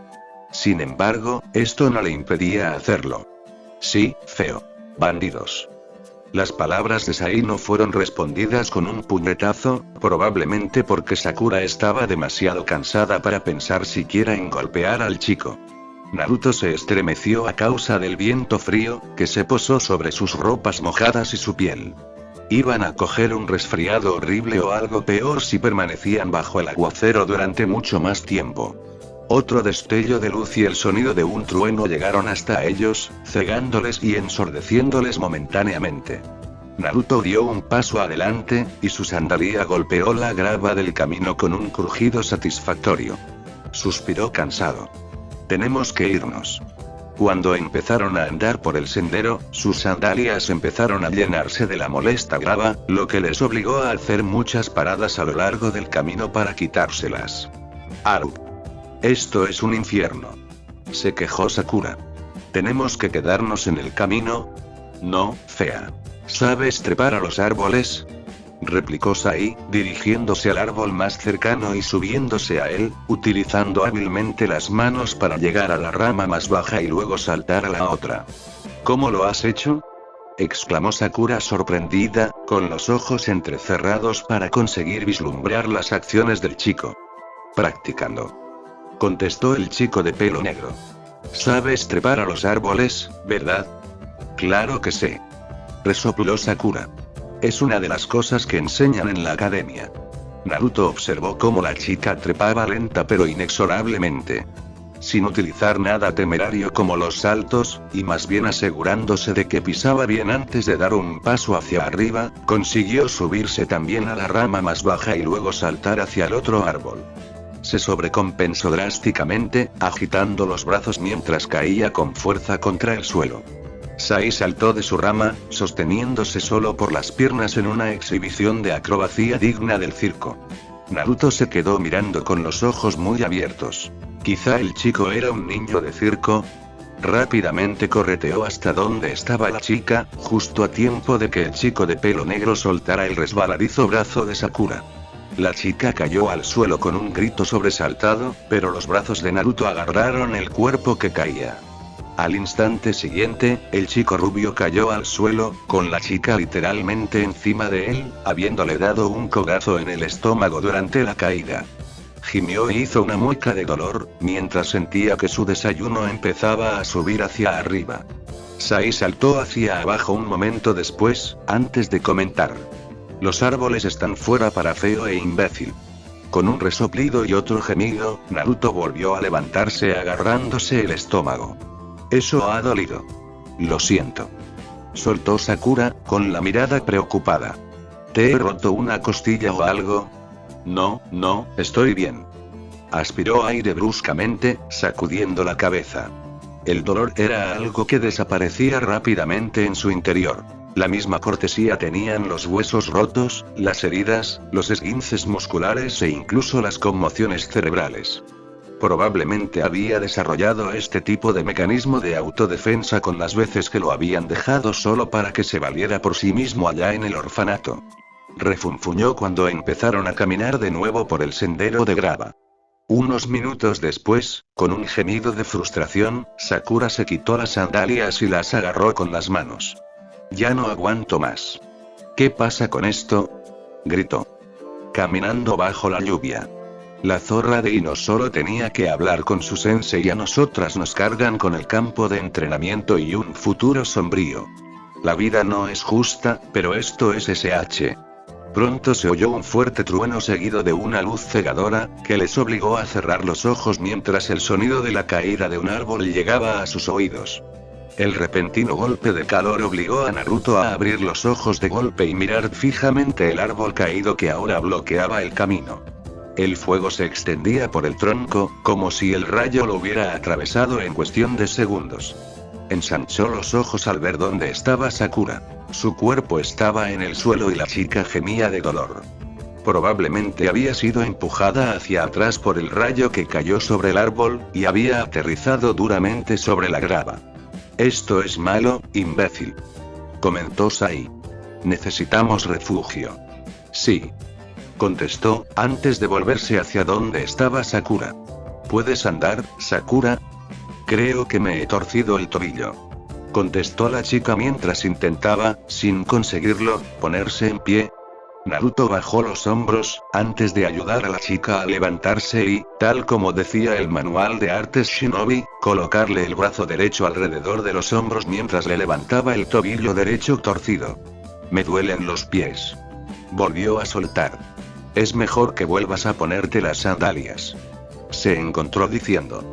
Sin embargo, esto no le impedía hacerlo. Sí, feo. Bandidos. Las palabras de Sai no fueron respondidas con un puñetazo, probablemente porque Sakura estaba demasiado cansada para pensar siquiera en golpear al chico. Naruto se estremeció a causa del viento frío, que se posó sobre sus ropas mojadas y su piel. Iban a coger un resfriado horrible o algo peor si permanecían bajo el aguacero durante mucho más tiempo. Otro destello de luz y el sonido de un trueno llegaron hasta ellos, cegándoles y ensordeciéndoles momentáneamente. Naruto dio un paso adelante, y su sandaliá golpeó la grava del camino con un crujido satisfactorio. Suspiró cansado. Tenemos que irnos. Cuando empezaron a andar por el sendero, sus sandalias empezaron a llenarse de la molesta grava, lo que les obligó a hacer muchas paradas a lo largo del camino para quitárselas. ¡Aru! Esto es un infierno. Se quejó Sakura. ¿Tenemos que quedarnos en el camino? No, fea. ¿Sabes trepar a los árboles? Replicó Sai, dirigiéndose al árbol más cercano y subiéndose a él, utilizando hábilmente las manos para llegar a la rama más baja y luego saltar a la otra. ¿Cómo lo has hecho? Exclamó Sakura sorprendida, con los ojos entrecerrados para conseguir vislumbrar las acciones del chico. Practicando. Contestó el chico de pelo negro. ¿Sabes trepar a los árboles, verdad? Claro que sé. Resopló Sakura. Es una de las cosas que enseñan en la academia. Naruto observó cómo la chica trepaba lenta pero inexorablemente. Sin utilizar nada temerario como los saltos, y más bien asegurándose de que pisaba bien antes de dar un paso hacia arriba, consiguió subirse también a la rama más baja y luego saltar hacia el otro árbol. Se sobrecompensó drásticamente, agitando los brazos mientras caía con fuerza contra el suelo. Sai saltó de su rama, sosteniéndose solo por las piernas en una exhibición de acrobacia digna del circo. Naruto se quedó mirando con los ojos muy abiertos. Quizá el chico era un niño de circo. Rápidamente correteó hasta donde estaba la chica, justo a tiempo de que el chico de pelo negro soltara el resbaladizo brazo de Sakura. La chica cayó al suelo con un grito sobresaltado, pero los brazos de Naruto agarraron el cuerpo que caía. Al instante siguiente, el chico rubio cayó al suelo, con la chica literalmente encima de él, habiéndole dado un codazo en el estómago durante la caída. Gimió e hizo una mueca de dolor, mientras sentía que su desayuno empezaba a subir hacia arriba. Sai saltó hacia abajo un momento después, antes de comentar. Los árboles están fuera para feo e imbécil. Con un resoplido y otro gemido, Naruto volvió a levantarse agarrándose el estómago. Eso ha dolido. Lo siento. Soltó Sakura, con la mirada preocupada. ¿Te he roto una costilla o algo? No, estoy bien. Aspiró aire bruscamente, sacudiendo la cabeza. El dolor era algo que desaparecía rápidamente en su interior. La misma cortesía tenían los huesos rotos, las heridas, los esguinces musculares e incluso las conmociones cerebrales. Probablemente había desarrollado este tipo de mecanismo de autodefensa con las veces que lo habían dejado solo para que se valiera por sí mismo allá en el orfanato. Refunfuñó cuando empezaron a caminar de nuevo por el sendero de grava. Unos minutos después, con un gemido de frustración, Sakura se quitó las sandalias y las agarró con las manos. Ya no aguanto más. ¿Qué pasa con esto?, gritó. Caminando bajo la lluvia. La zorra de Ino solo tenía que hablar con su sensei y a nosotras nos cargan con el campo de entrenamiento y un futuro sombrío. La vida no es justa, pero esto es SH. Pronto se oyó un fuerte trueno seguido de una luz cegadora, que les obligó a cerrar los ojos mientras el sonido de la caída de un árbol llegaba a sus oídos. El repentino golpe de calor obligó a Naruto a abrir los ojos de golpe y mirar fijamente el árbol caído que ahora bloqueaba el camino. El fuego se extendía por el tronco, como si el rayo lo hubiera atravesado en cuestión de segundos. Ensanchó los ojos al ver dónde estaba Sakura. Su cuerpo estaba en el suelo y la chica gemía de dolor. Probablemente había sido empujada hacia atrás por el rayo que cayó sobre el árbol, y había aterrizado duramente sobre la grava. Esto es malo, imbécil, comentó Sai. Necesitamos refugio. Sí, contestó, antes de volverse hacia donde estaba Sakura. ¿Puedes andar, Sakura? Creo que me he torcido el tobillo, contestó la chica mientras intentaba, sin conseguirlo, ponerse en pie. Naruto bajó los hombros, antes de ayudar a la chica a levantarse y, tal como decía el manual de artes Shinobi, colocarle el brazo derecho alrededor de los hombros mientras le levantaba el tobillo derecho torcido. Me duelen los pies. Volvió a soltar. Es mejor que vuelvas a ponerte las sandalias, se encontró diciendo.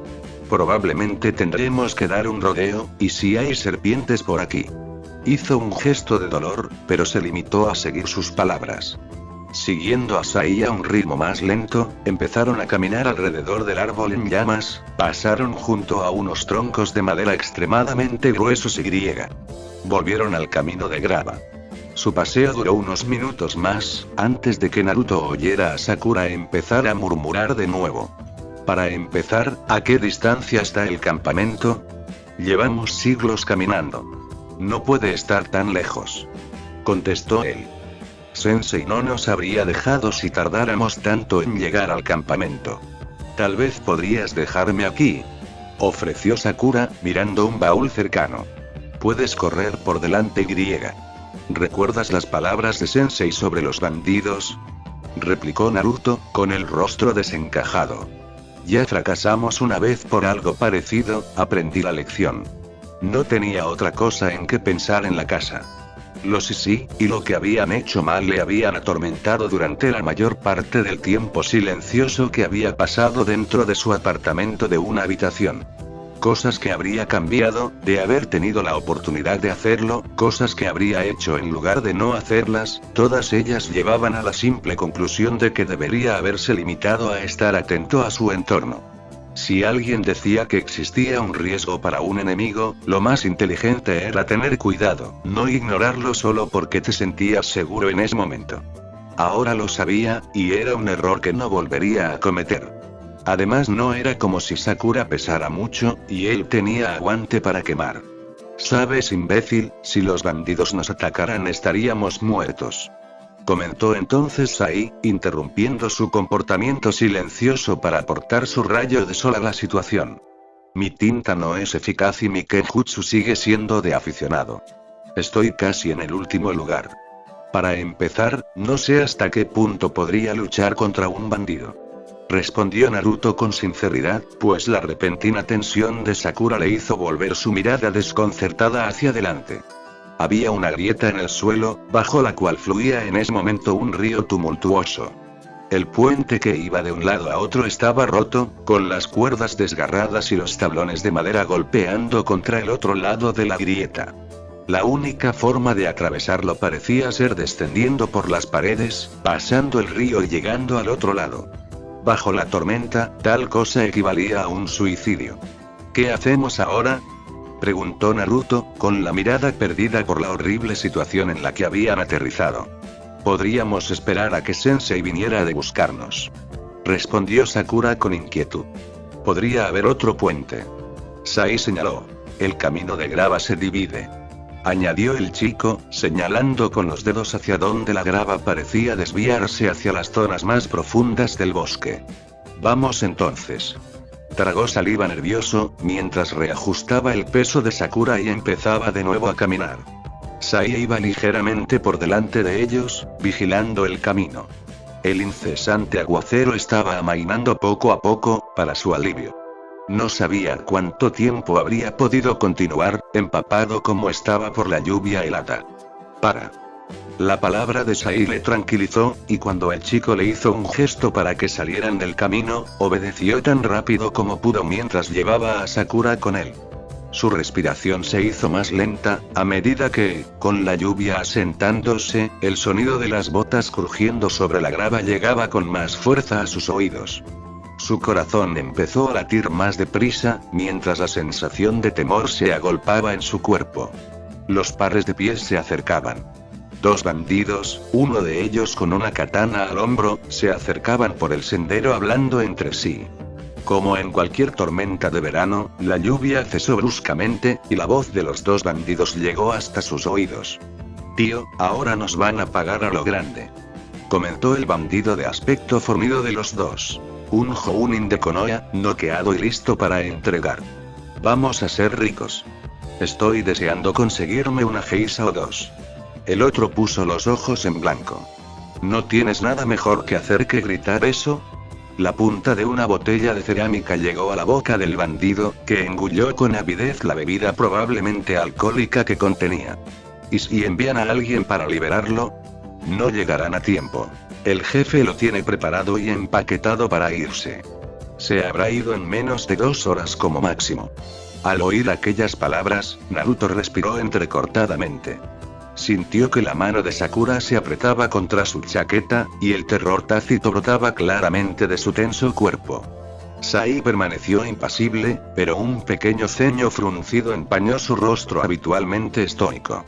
Probablemente tendremos que dar un rodeo, y si hay serpientes por aquí. Hizo un gesto de dolor, pero se limitó a seguir sus palabras. Siguiendo a Sai a un ritmo más lento, empezaron a caminar alrededor del árbol en llamas, pasaron junto a unos troncos de madera extremadamente gruesos y volvieron al camino de grava. Su paseo duró unos minutos más, antes de que Naruto oyera a Sakura empezar a murmurar de nuevo. Para empezar, ¿a qué distancia está el campamento? Llevamos siglos caminando. No puede estar tan lejos, contestó él. Sensei no nos habría dejado si tardáramos tanto en llegar al campamento. Tal vez podrías dejarme aquí, ofreció Sakura, mirando un baúl cercano. Puedes correr por delante y. ¿Recuerdas las palabras de Sensei sobre los bandidos?, replicó Naruto, con el rostro desencajado. Ya fracasamos una vez por algo parecido, aprendí la lección. No tenía otra cosa en que pensar en la casa. Los sí, y lo que habían hecho mal le habían atormentado durante la mayor parte del tiempo silencioso que había pasado dentro de su apartamento de una habitación. Cosas que habría cambiado, de haber tenido la oportunidad de hacerlo, cosas que habría hecho en lugar de no hacerlas, todas ellas llevaban a la simple conclusión de que debería haberse limitado a estar atento a su entorno. Si alguien decía que existía un riesgo para un enemigo, lo más inteligente era tener cuidado, no ignorarlo solo porque te sentías seguro en ese momento. Ahora lo sabía, y era un error que no volvería a cometer. Además no era como si Sakura pesara mucho, y él tenía aguante para quemar. ¿Sabes, imbécil? Si los bandidos nos atacaran estaríamos muertos, comentó entonces Sai, interrumpiendo su comportamiento silencioso para aportar su rayo de sol a la situación. Mi tinta no es eficaz y mi kenjutsu sigue siendo de aficionado. Estoy casi en el último lugar. Para empezar, no sé hasta qué punto podría luchar contra un bandido, respondió Naruto con sinceridad, pues la repentina tensión de Sakura le hizo volver su mirada desconcertada hacia adelante. Había una grieta en el suelo, bajo la cual fluía en ese momento un río tumultuoso. El puente que iba de un lado a otro estaba roto, con las cuerdas desgarradas y los tablones de madera golpeando contra el otro lado de la grieta. La única forma de atravesarlo parecía ser descendiendo por las paredes, pasando el río y llegando al otro lado. Bajo la tormenta, tal cosa equivalía a un suicidio. ¿Qué hacemos ahora?, preguntó Naruto, con la mirada perdida por la horrible situación en la que habían aterrizado. Podríamos esperar a que Sensei viniera a buscarnos, respondió Sakura con inquietud. Podría haber otro puente. Sai señaló. El camino de grava se divide, añadió el chico, señalando con los dedos hacia donde la grava parecía desviarse hacia las zonas más profundas del bosque. Vamos entonces. Tragó saliva nervioso, mientras reajustaba el peso de Sakura y empezaba de nuevo a caminar. Sai iba ligeramente por delante de ellos, vigilando el camino. El incesante aguacero estaba amainando poco a poco, para su alivio. No sabía cuánto tiempo habría podido continuar, empapado como estaba por la lluvia helada. Para. La palabra de Sai le tranquilizó, y cuando el chico le hizo un gesto para que salieran del camino, obedeció tan rápido como pudo mientras llevaba a Sakura con él. Su respiración se hizo más lenta, a medida que, con la lluvia asentándose, el sonido de las botas crujiendo sobre la grava llegaba con más fuerza a sus oídos. Su corazón empezó a latir más deprisa, mientras la sensación de temor se agolpaba en su cuerpo. Los pares de pies se acercaban. 2 bandidos, uno de ellos con una katana al hombro, se acercaban por el sendero hablando entre sí. Como en cualquier tormenta de verano, la lluvia cesó bruscamente, y la voz de los 2 bandidos llegó hasta sus oídos. Tío, ahora nos van a pagar a lo grande, comentó el bandido de aspecto fornido de los 2. Un Jounin de Konoha, noqueado y listo para entregar. Vamos a ser ricos. Estoy deseando conseguirme una geisha o 2. El otro puso los ojos en blanco. ¿No tienes nada mejor que hacer que gritar eso? La punta de una botella de cerámica llegó a la boca del bandido, que engulló con avidez la bebida probablemente alcohólica que contenía. ¿Y si envían a alguien para liberarlo? No llegarán a tiempo. El jefe lo tiene preparado y empaquetado para irse. Se habrá ido en menos de 2 horas como máximo. Al oír aquellas palabras, Naruto respiró entrecortadamente. Sintió que la mano de Sakura se apretaba contra su chaqueta, y el terror tácito brotaba claramente de su tenso cuerpo. Sai permaneció impasible, pero un pequeño ceño fruncido empañó su rostro habitualmente estoico.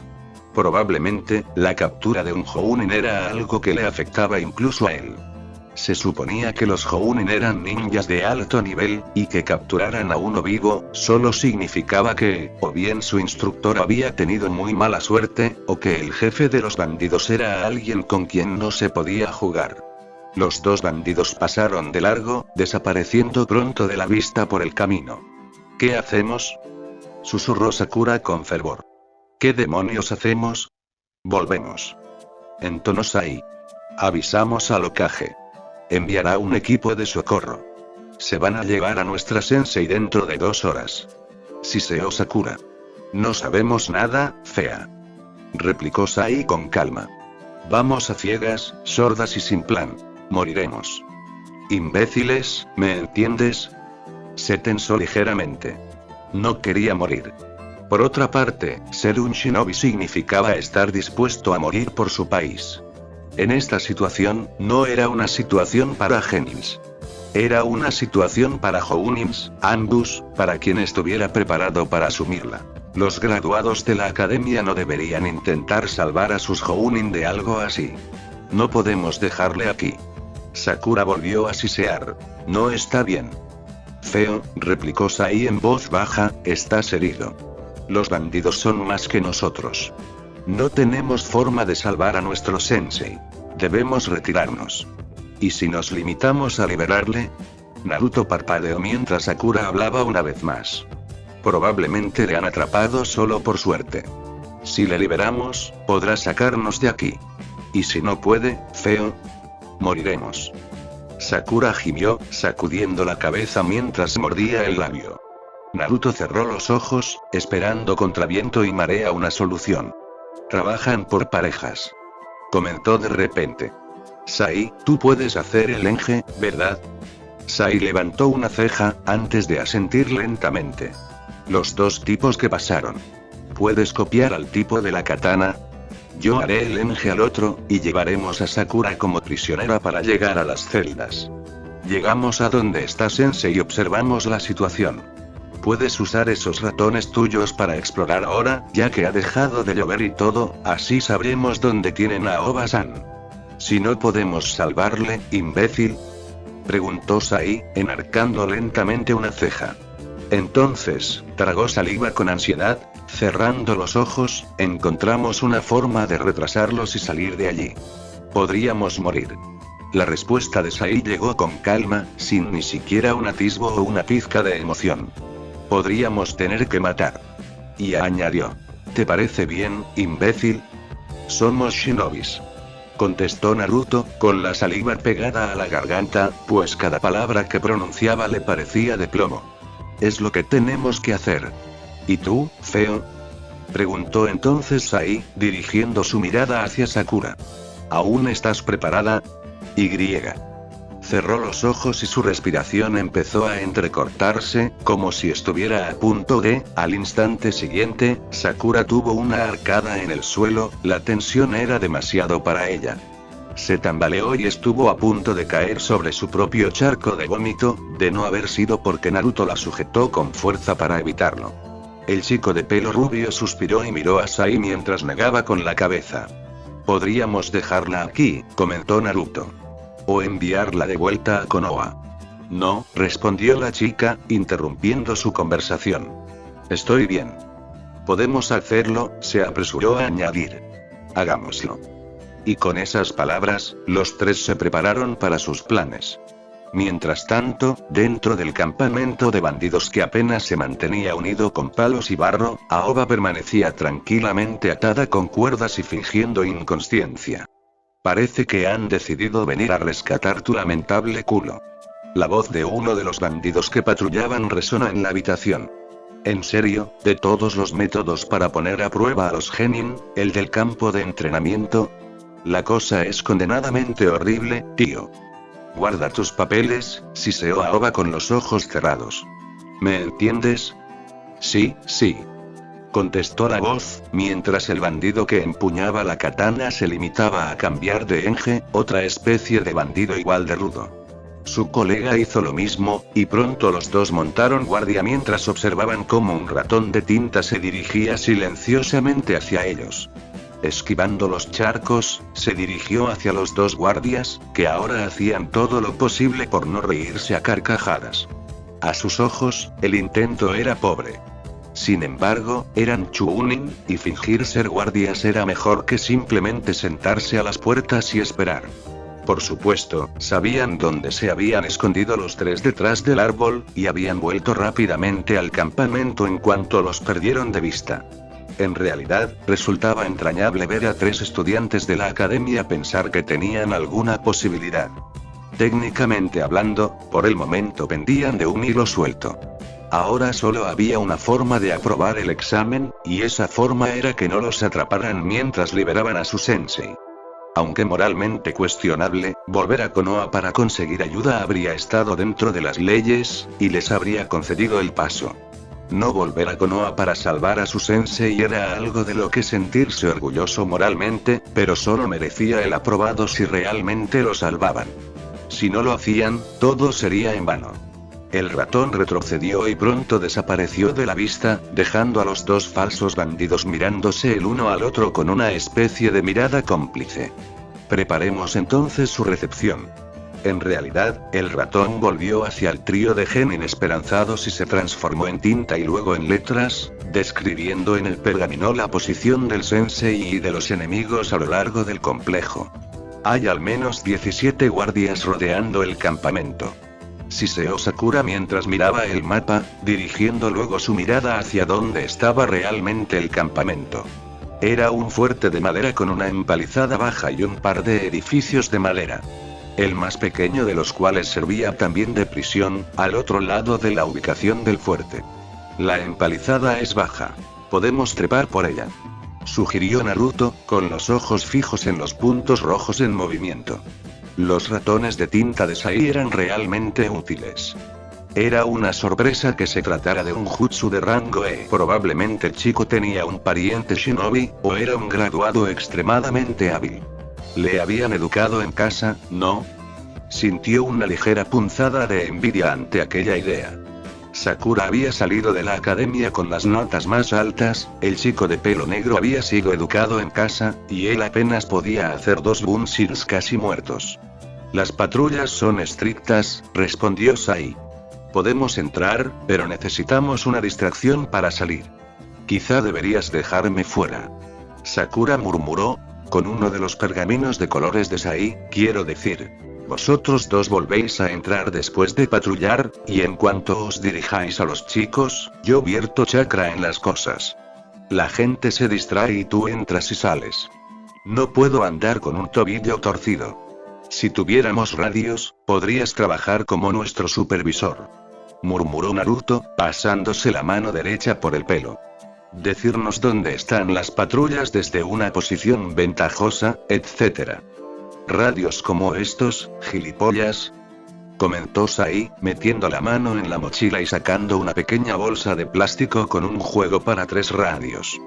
Probablemente, la captura de un Jounin era algo que le afectaba incluso a él. Se suponía que los Jounin eran ninjas de alto nivel, y que capturaran a uno vivo, solo significaba que, o bien su instructor había tenido muy mala suerte, o que el jefe de los bandidos era alguien con quien no se podía jugar. Los 2 bandidos pasaron de largo, desapareciendo pronto de la vista por el camino. ¿Qué hacemos?, susurró Sakura con fervor. ¿Qué demonios hacemos? Volvemos, entonó Sai. Avisamos al Hokage. Enviará un equipo de socorro. Se van a llevar a nuestra sensei dentro de 2 horas. Siseó Sakura. No sabemos nada, fea, replicó Sai con calma. Vamos a ciegas, sordas y sin plan. Moriremos. Imbéciles, ¿me entiendes? Se tensó ligeramente. No quería morir. Por otra parte, ser un shinobi significaba estar dispuesto a morir por su país. En esta situación, no era una situación para genins. Era una situación para jounins, ambos, para quien estuviera preparado para asumirla. Los graduados de la academia no deberían intentar salvar a sus jounin de algo así. No podemos dejarle aquí. Sakura volvió a sisear. No está bien. Feo, replicó Sai en voz baja, estás herido. Los bandidos son más que nosotros. No tenemos forma de salvar a nuestro sensei. Debemos retirarnos. ¿Y si nos limitamos a liberarle? Naruto parpadeó mientras Sakura hablaba una vez más. Probablemente le han atrapado solo por suerte. Si le liberamos, podrá sacarnos de aquí. ¿Y si no puede, feo? Moriremos. Sakura gimió, sacudiendo la cabeza mientras mordía el labio. Naruto cerró los ojos, esperando contra viento y marea una solución. Trabajan por parejas, comentó de repente. Sai, tú puedes hacer el enge, ¿verdad? Sai levantó una ceja, antes de asentir lentamente. Los 2 tipos que pasaron. ¿Puedes copiar al tipo de la katana? Yo haré el enge al otro, y llevaremos a Sakura como prisionera para llegar a las celdas. Llegamos a donde está Sensei y observamos la situación. Puedes usar esos ratones tuyos para explorar ahora, ya que ha dejado de llover y todo, así sabremos dónde tienen a Oba-san. Si no podemos salvarle, imbécil, preguntó Sai, enarcando lentamente una ceja. Entonces, tragó saliva con ansiedad, cerrando los ojos, encontramos una forma de retrasarlos y salir de allí. Podríamos morir. La respuesta de Sai llegó con calma, sin ni siquiera un atisbo o una pizca de emoción. Podríamos tener que matar. Y añadió. ¿Te parece bien, imbécil? Somos shinobis. Contestó Naruto, con la saliva pegada a la garganta, pues cada palabra que pronunciaba le parecía de plomo. Es lo que tenemos que hacer. ¿Y tú, feo? Preguntó entonces Sai, dirigiendo su mirada hacia Sakura. ¿Aún estás preparada? Y. Cerró los ojos y su respiración empezó a entrecortarse, como si estuviera a punto de. Al instante siguiente, Sakura tuvo una arcada en el suelo, la tensión era demasiado para ella. Se tambaleó y estuvo a punto de caer sobre su propio charco de vómito, de no haber sido porque Naruto la sujetó con fuerza para evitarlo. El chico de pelo rubio suspiró y miró a Sai mientras negaba con la cabeza. Podríamos dejarla aquí, comentó Naruto. O enviarla de vuelta a Konoha. No, respondió la chica, interrumpiendo su conversación. Estoy bien. Podemos hacerlo, se apresuró a añadir. Hagámoslo. Y con esas palabras, los tres se prepararon para sus planes. Mientras tanto, dentro del campamento de bandidos que apenas se mantenía unido con palos y barro, Aoba permanecía tranquilamente atada con cuerdas y fingiendo inconsciencia. Parece que han decidido venir a rescatar tu lamentable culo. La voz de uno de los bandidos que patrullaban resonó en la habitación. En serio, de todos los métodos para poner a prueba a los genin, el del campo de entrenamiento. La cosa es condenadamente horrible, tío. Guarda tus papeles, siseó Aoba con los ojos cerrados. ¿Me entiendes? Sí, contestó la voz, mientras el bandido que empuñaba la katana se limitaba a cambiar de Enge, otra especie de bandido igual de rudo. Su colega hizo lo mismo, y pronto los dos montaron guardia mientras observaban cómo un ratón de tinta se dirigía silenciosamente hacia ellos. Esquivando los charcos, se dirigió hacia los dos guardias, que ahora hacían todo lo posible por no reírse a carcajadas. A sus ojos, el intento era pobre. Sin embargo, eran Chunin, y fingir ser guardias era mejor que simplemente sentarse a las puertas y esperar. Por supuesto, sabían dónde se habían escondido los tres detrás del árbol, y habían vuelto rápidamente al campamento en cuanto los perdieron de vista. En realidad, resultaba entrañable ver a tres estudiantes de la academia pensar que tenían alguna posibilidad. Técnicamente hablando, por el momento pendían de un hilo suelto. Ahora solo había una forma de aprobar el examen, y esa forma era que no los atraparan mientras liberaban a su sensei. Aunque moralmente cuestionable, volver a Konoha para conseguir ayuda habría estado dentro de las leyes, y les habría concedido el paso. No volver a Konoha para salvar a su sensei era algo de lo que sentirse orgulloso moralmente, pero solo merecía el aprobado si realmente lo salvaban. Si no lo hacían, todo sería en vano. El ratón retrocedió y pronto desapareció de la vista, dejando a los dos falsos bandidos mirándose el uno al otro con una especie de mirada cómplice. Preparemos entonces su recepción. En realidad, el ratón volvió hacia el trío de genin esperanzados y se transformó en tinta y luego en letras, describiendo en el pergamino la posición del sensei y de los enemigos a lo largo del complejo. Hay al menos 17 guardias rodeando el campamento. Siseó Sakura mientras miraba el mapa, dirigiendo luego su mirada hacia donde estaba realmente el campamento. Era un fuerte de madera con una empalizada baja y un par de edificios de madera. El más pequeño de los cuales servía también de prisión, al otro lado de la ubicación del fuerte. La empalizada es baja. Podemos trepar por ella, sugirió Naruto, con los ojos fijos en los puntos rojos en movimiento. Los ratones de tinta de Sai eran realmente útiles. Era una sorpresa que se tratara de un jutsu de rango E. Probablemente el chico tenía un pariente shinobi, o era un graduado extremadamente hábil. ¿Le habían educado en casa, no? Sintió una ligera punzada de envidia ante aquella idea. Sakura había salido de la academia con las notas más altas, el chico de pelo negro había sido educado en casa, y él apenas podía hacer 2 bunshirs casi muertos. Las patrullas son estrictas, respondió Sai. Podemos entrar, pero necesitamos una distracción para salir. Quizá deberías dejarme fuera. Sakura murmuró, con uno de los pergaminos de colores de Sai, quiero decir. Vosotros dos volvéis a entrar después de patrullar, y en cuanto os dirijáis a los chicos, yo vierto chakra en las cosas. La gente se distrae y tú entras y sales. No puedo andar con un tobillo torcido. Si tuviéramos radios, podrías trabajar como nuestro supervisor. Murmuró Naruto, pasándose la mano derecha por el pelo. Decirnos dónde están las patrullas desde una posición ventajosa, etc. Radios como estos, gilipollas. Comentó Sai, metiendo la mano en la mochila y sacando una pequeña bolsa de plástico con un juego para 3 radios.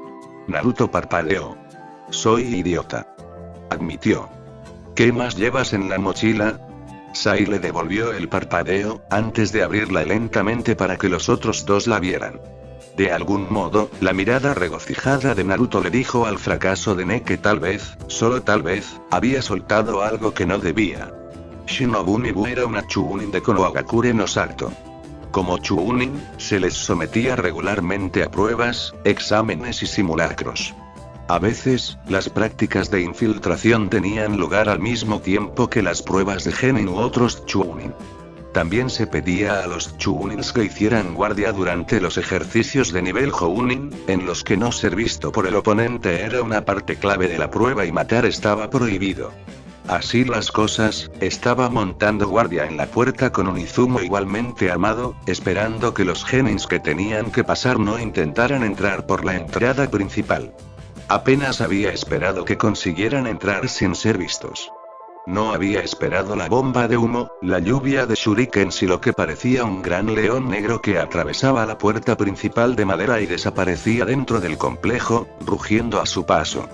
Naruto parpadeó. Soy idiota. Admitió. ¿Qué más llevas en la mochila? Sai le devolvió el parpadeo, antes de abrirla lentamente para que los otros dos la vieran. De algún modo, la mirada regocijada de Naruto le dijo al fracaso de Ne que tal vez, solo tal vez, había soltado algo que no debía. Shinobu era una Chuunin de Konohagakure no Sato. Como Chuunin, se les sometía regularmente a pruebas, exámenes y simulacros. A veces, las prácticas de infiltración tenían lugar al mismo tiempo que las pruebas de Genin u otros Chuunin. También se pedía a los Chuunins que hicieran guardia durante los ejercicios de nivel Jounin, en los que no ser visto por el oponente era una parte clave de la prueba y matar estaba prohibido. Así las cosas, estaba montando guardia en la puerta con un Izumo igualmente armado, esperando que los Genins que tenían que pasar no intentaran entrar por la entrada principal. Apenas había esperado que consiguieran entrar sin ser vistos. No había esperado la bomba de humo, la lluvia de shurikens y lo que parecía un gran león negro que atravesaba la puerta principal de madera y desaparecía dentro del complejo, rugiendo a su paso.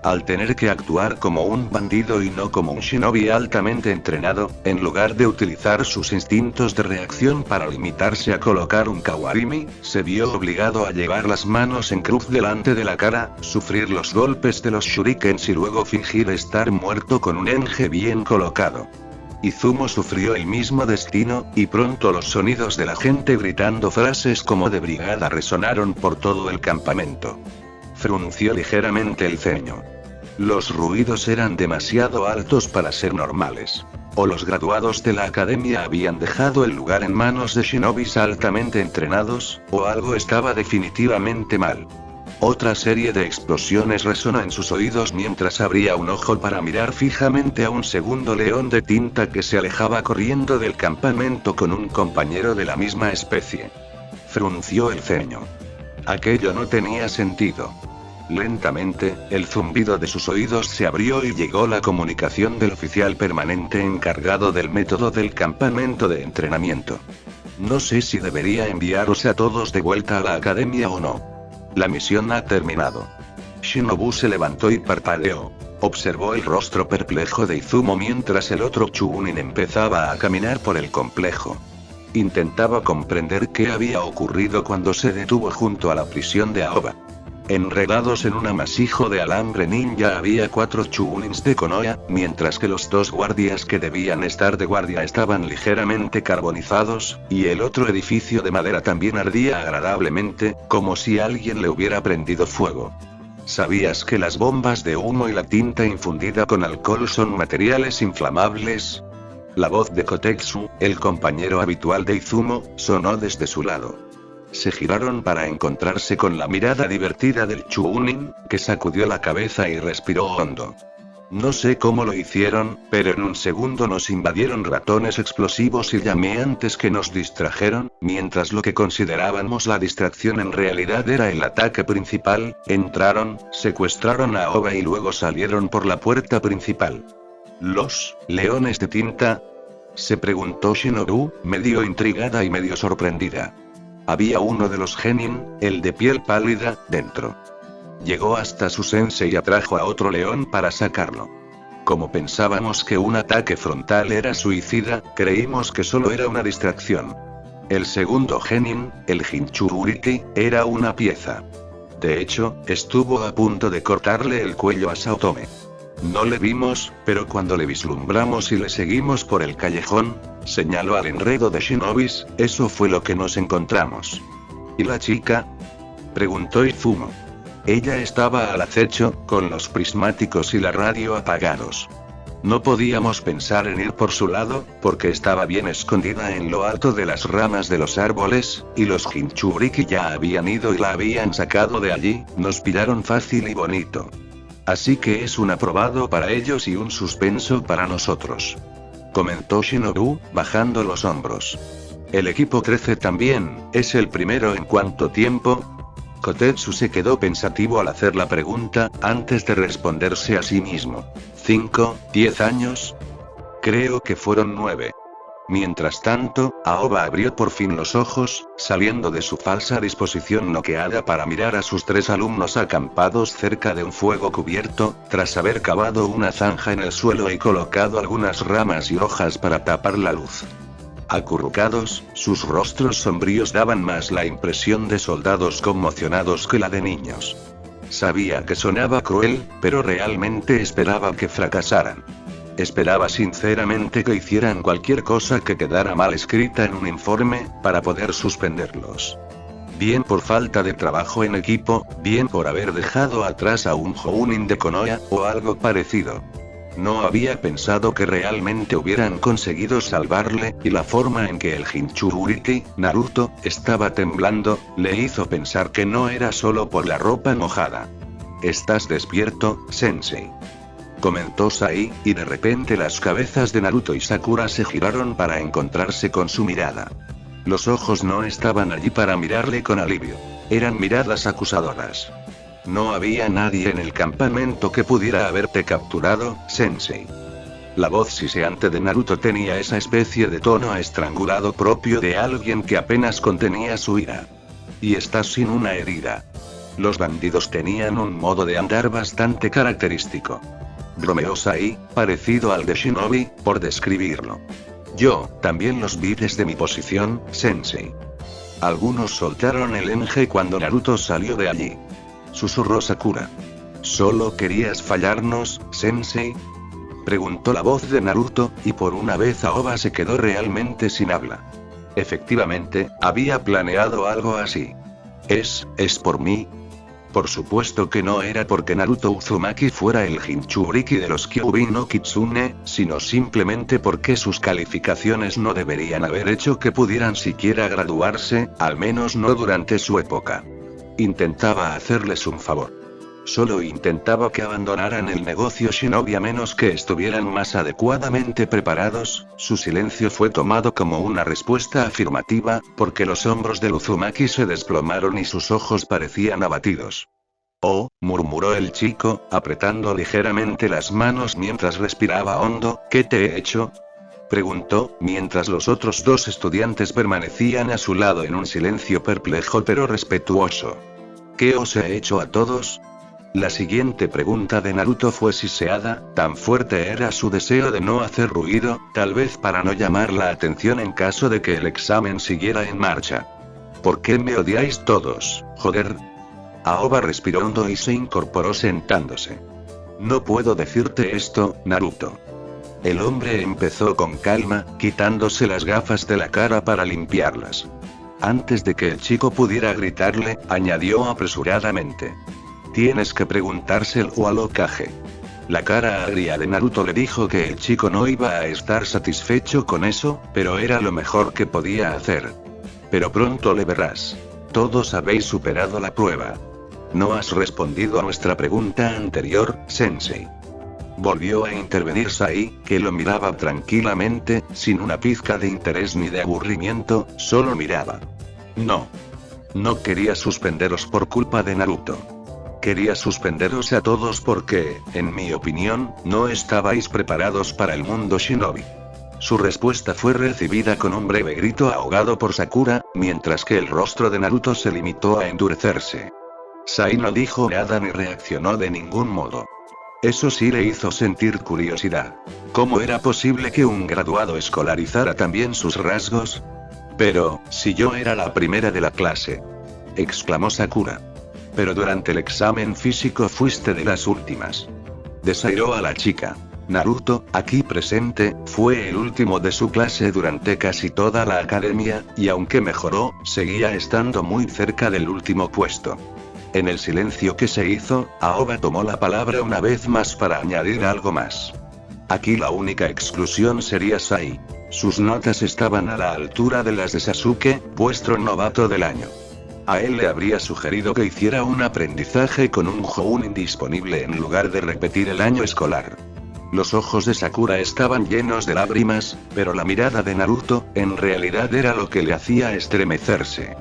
Al tener que actuar como un bandido y no como un shinobi altamente entrenado, en lugar de utilizar sus instintos de reacción para limitarse a colocar un kawarimi, se vio obligado a llevar las manos en cruz delante de la cara, sufrir los golpes de los shurikens y luego fingir estar muerto con un enge bien colocado. Izumo sufrió el mismo destino, y pronto los sonidos de la gente gritando frases como de brigada resonaron por todo el campamento. Frunció ligeramente el ceño. Los ruidos eran demasiado altos para ser normales. O los graduados de la academia habían dejado el lugar en manos de shinobis altamente entrenados, o algo estaba definitivamente mal. Otra serie de explosiones resonó en sus oídos mientras abría un ojo para mirar fijamente a un segundo león de tinta que se alejaba corriendo del campamento con un compañero de la misma especie. Frunció el ceño. Aquello no tenía sentido. Lentamente, el zumbido de sus oídos se abrió y llegó la comunicación del oficial permanente encargado del método del campamento de entrenamiento. No sé si debería enviaros a todos de vuelta a la academia o no. La misión ha terminado. Shinobu se levantó y parpadeó. Observó el rostro perplejo de Izumo mientras el otro Chuunin empezaba a caminar por el complejo. Intentaba comprender qué había ocurrido cuando se detuvo junto a la prisión de Aoba. Enredados en un amasijo de alambre ninja había 4 Chuunins de Konoha, mientras que los 2 guardias que debían estar de guardia estaban ligeramente carbonizados, y el otro edificio de madera también ardía agradablemente, como si alguien le hubiera prendido fuego. ¿Sabías que las bombas de humo y la tinta infundida con alcohol son materiales inflamables? La voz de Kotetsu, el compañero habitual de Izumo, sonó desde su lado. Se giraron para encontrarse con la mirada divertida del Chuunin, que sacudió la cabeza y respiró hondo. No sé cómo lo hicieron, pero en un segundo nos invadieron ratones explosivos y llameantes que nos distrajeron, mientras lo que considerábamos la distracción en realidad era el ataque principal. Entraron, secuestraron a Aoba y luego salieron por la puerta principal. ¿Los leones de tinta? Se preguntó Shinobu, medio intrigada y medio sorprendida. Había uno de los genin, el de piel pálida, dentro. Llegó hasta su sensei y atrajo a otro león para sacarlo. Como pensábamos que un ataque frontal era suicida, creímos que solo era una distracción. El segundo genin, el Jinchuriki, era una pieza. De hecho, estuvo a punto de cortarle el cuello a Saotome. No le vimos, pero cuando le vislumbramos y le seguimos por el callejón, señaló al enredo de shinobis, eso fue lo que nos encontramos. ¿Y la chica?, preguntó Izumo. Ella estaba al acecho, con los prismáticos y la radio apagados. No podíamos pensar en ir por su lado, porque estaba bien escondida en lo alto de las ramas de los árboles, y los Jinchuriki ya habían ido y la habían sacado de allí, nos pillaron fácil y bonito. Así que es un aprobado para ellos y un suspenso para nosotros. Comentó Shinobu, bajando los hombros. El equipo crece también, ¿es el primero en cuánto tiempo? Kotetsu se quedó pensativo al hacer la pregunta, antes de responderse a sí mismo. ¿5, 10 años? Creo que fueron 9. Mientras tanto, Aoba abrió por fin los ojos, saliendo de su falsa disposición noqueada para mirar a sus 3 alumnos acampados cerca de un fuego cubierto, tras haber cavado una zanja en el suelo y colocado algunas ramas y hojas para tapar la luz. Acurrucados, sus rostros sombríos daban más la impresión de soldados conmocionados que la de niños. Sabía que sonaba cruel, pero realmente esperaba que fracasaran. Esperaba sinceramente que hicieran cualquier cosa que quedara mal escrita en un informe, para poder suspenderlos. Bien por falta de trabajo en equipo, bien por haber dejado atrás a un Jounin de Konoha, o algo parecido. No había pensado que realmente hubieran conseguido salvarle, y la forma en que el Jinchuriki, Naruto, estaba temblando, le hizo pensar que no era solo por la ropa mojada. ¿Estás despierto, Sensei?, comentó Sai, y de repente las cabezas de Naruto y Sakura se giraron para encontrarse con su mirada. Los ojos no estaban allí para mirarle con alivio. Eran miradas acusadoras. No había nadie en el campamento que pudiera haberte capturado, Sensei. La voz siseante de Naruto tenía esa especie de tono estrangulado propio de alguien que apenas contenía su ira. Y estás sin una herida. Los bandidos tenían un modo de andar bastante característico. Bromeó Sai, parecido al de Shinobi, por describirlo. Yo, también los vi desde mi posición, Sensei. Algunos soltaron el enje cuando Naruto salió de allí. Susurró Sakura. ¿Solo querías fallarnos, Sensei?, preguntó la voz de Naruto, y por una vez Aoba se quedó realmente sin habla. Efectivamente, había planeado algo así. ¿Es por mí? Por supuesto que no era porque Naruto Uzumaki fuera el Jinchuriki de los Kyuubi no Kitsune, sino simplemente porque sus calificaciones no deberían haber hecho que pudieran siquiera graduarse, al menos no durante su época. Intentaba hacerles un favor. Solo intentaba que abandonaran el negocio Shinobi a menos que estuvieran más adecuadamente preparados. Su silencio fue tomado como una respuesta afirmativa, porque los hombros de Uzumaki se desplomaron y sus ojos parecían abatidos. Oh, murmuró el chico, apretando ligeramente las manos mientras respiraba hondo, ¿qué te he hecho?, preguntó, mientras los otros 2 estudiantes permanecían a su lado en un silencio perplejo pero respetuoso. ¿Qué os he hecho a todos? La siguiente pregunta de Naruto fue siseada, tan fuerte era su deseo de no hacer ruido, tal vez para no llamar la atención en caso de que el examen siguiera en marcha. ¿Por qué me odiáis todos, joder? Aoba respiró hondo y se incorporó sentándose. No puedo decirte esto, Naruto. El hombre empezó con calma, quitándose las gafas de la cara para limpiarlas. Antes de que el chico pudiera gritarle, añadió apresuradamente. Tienes que preguntárselo al Hokage. La cara agria de Naruto le dijo que el chico no iba a estar satisfecho con eso, pero era lo mejor que podía hacer. Pero pronto le verás. Todos habéis superado la prueba. No has respondido a nuestra pregunta anterior, Sensei. Volvió a intervenir Sai, que lo miraba tranquilamente, sin una pizca de interés ni de aburrimiento, solo miraba. No. No quería suspenderos por culpa de Naruto. Quería suspenderos a todos porque, en mi opinión, no estabais preparados para el mundo Shinobi. Su respuesta fue recibida con un breve grito ahogado por Sakura, mientras que el rostro de Naruto se limitó a endurecerse. Sai no dijo nada ni reaccionó de ningún modo. Eso sí le hizo sentir curiosidad. ¿Cómo era posible que un graduado escolarizara también sus rasgos? Pero, si yo era la primera de la clase, exclamó Sakura. Pero durante el examen físico fuiste de las últimas. Desairó a la chica. Naruto, aquí presente, fue el último de su clase durante casi toda la academia, y aunque mejoró, seguía estando muy cerca del último puesto. En el silencio que se hizo, Aoba tomó la palabra una vez más para añadir algo más. Aquí la única exclusión sería Sai. Sus notas estaban a la altura de las de Sasuke, vuestro novato del año. A él le habría sugerido que hiciera un aprendizaje con un Jounin disponible en lugar de repetir el año escolar. Los ojos de Sakura estaban llenos de lágrimas, pero la mirada de Naruto, en realidad era lo que le hacía estremecerse.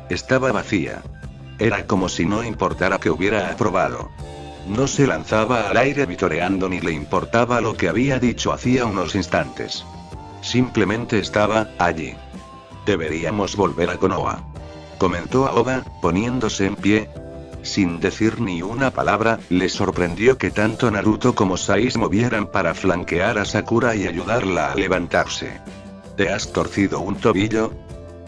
Estaba vacía. Era como si no importara que hubiera aprobado. No se lanzaba al aire vitoreando ni le importaba lo que había dicho hacía unos instantes. Simplemente estaba allí. Deberíamos volver a Konoha, comentó Aoba, poniéndose en pie. Sin decir ni una palabra, le sorprendió que tanto Naruto como Sai se movieran para flanquear a Sakura y ayudarla a levantarse. ¿Te has torcido un tobillo?,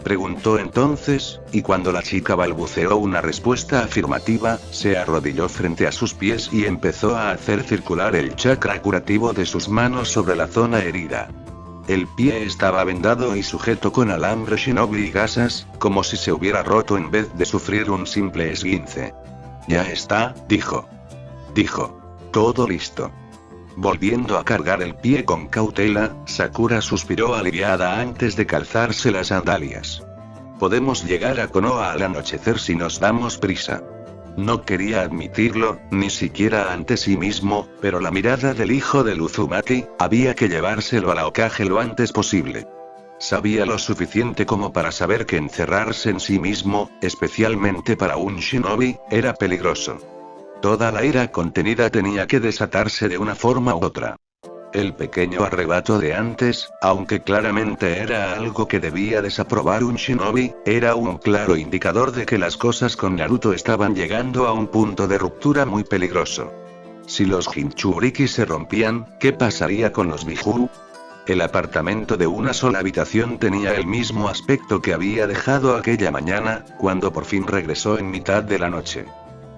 preguntó entonces, y cuando la chica balbuceó una respuesta afirmativa, se arrodilló frente a sus pies y empezó a hacer circular el chakra curativo de sus manos sobre la zona herida. El pie estaba vendado y sujeto con alambre shinobi y gasas, como si se hubiera roto en vez de sufrir un simple esguince. Ya está, dijo. Todo listo. Volviendo a cargar el pie con cautela, Sakura suspiró aliviada antes de calzarse las sandalias. Podemos llegar a Konoha al anochecer si nos damos prisa. No quería admitirlo, ni siquiera ante sí mismo, pero la mirada del hijo del Uzumaki, había que llevárselo a la Hokage lo antes posible. Sabía lo suficiente como para saber que encerrarse en sí mismo, especialmente para un shinobi, era peligroso. Toda la ira contenida tenía que desatarse de una forma u otra. El pequeño arrebato de antes, aunque claramente era algo que debía desaprobar un shinobi, era un claro indicador de que las cosas con Naruto estaban llegando a un punto de ruptura muy peligroso. Si los Jinchuriki se rompían, ¿qué pasaría con los Biju? El apartamento de una sola habitación tenía el mismo aspecto que había dejado aquella mañana, cuando por fin regresó en mitad de la noche.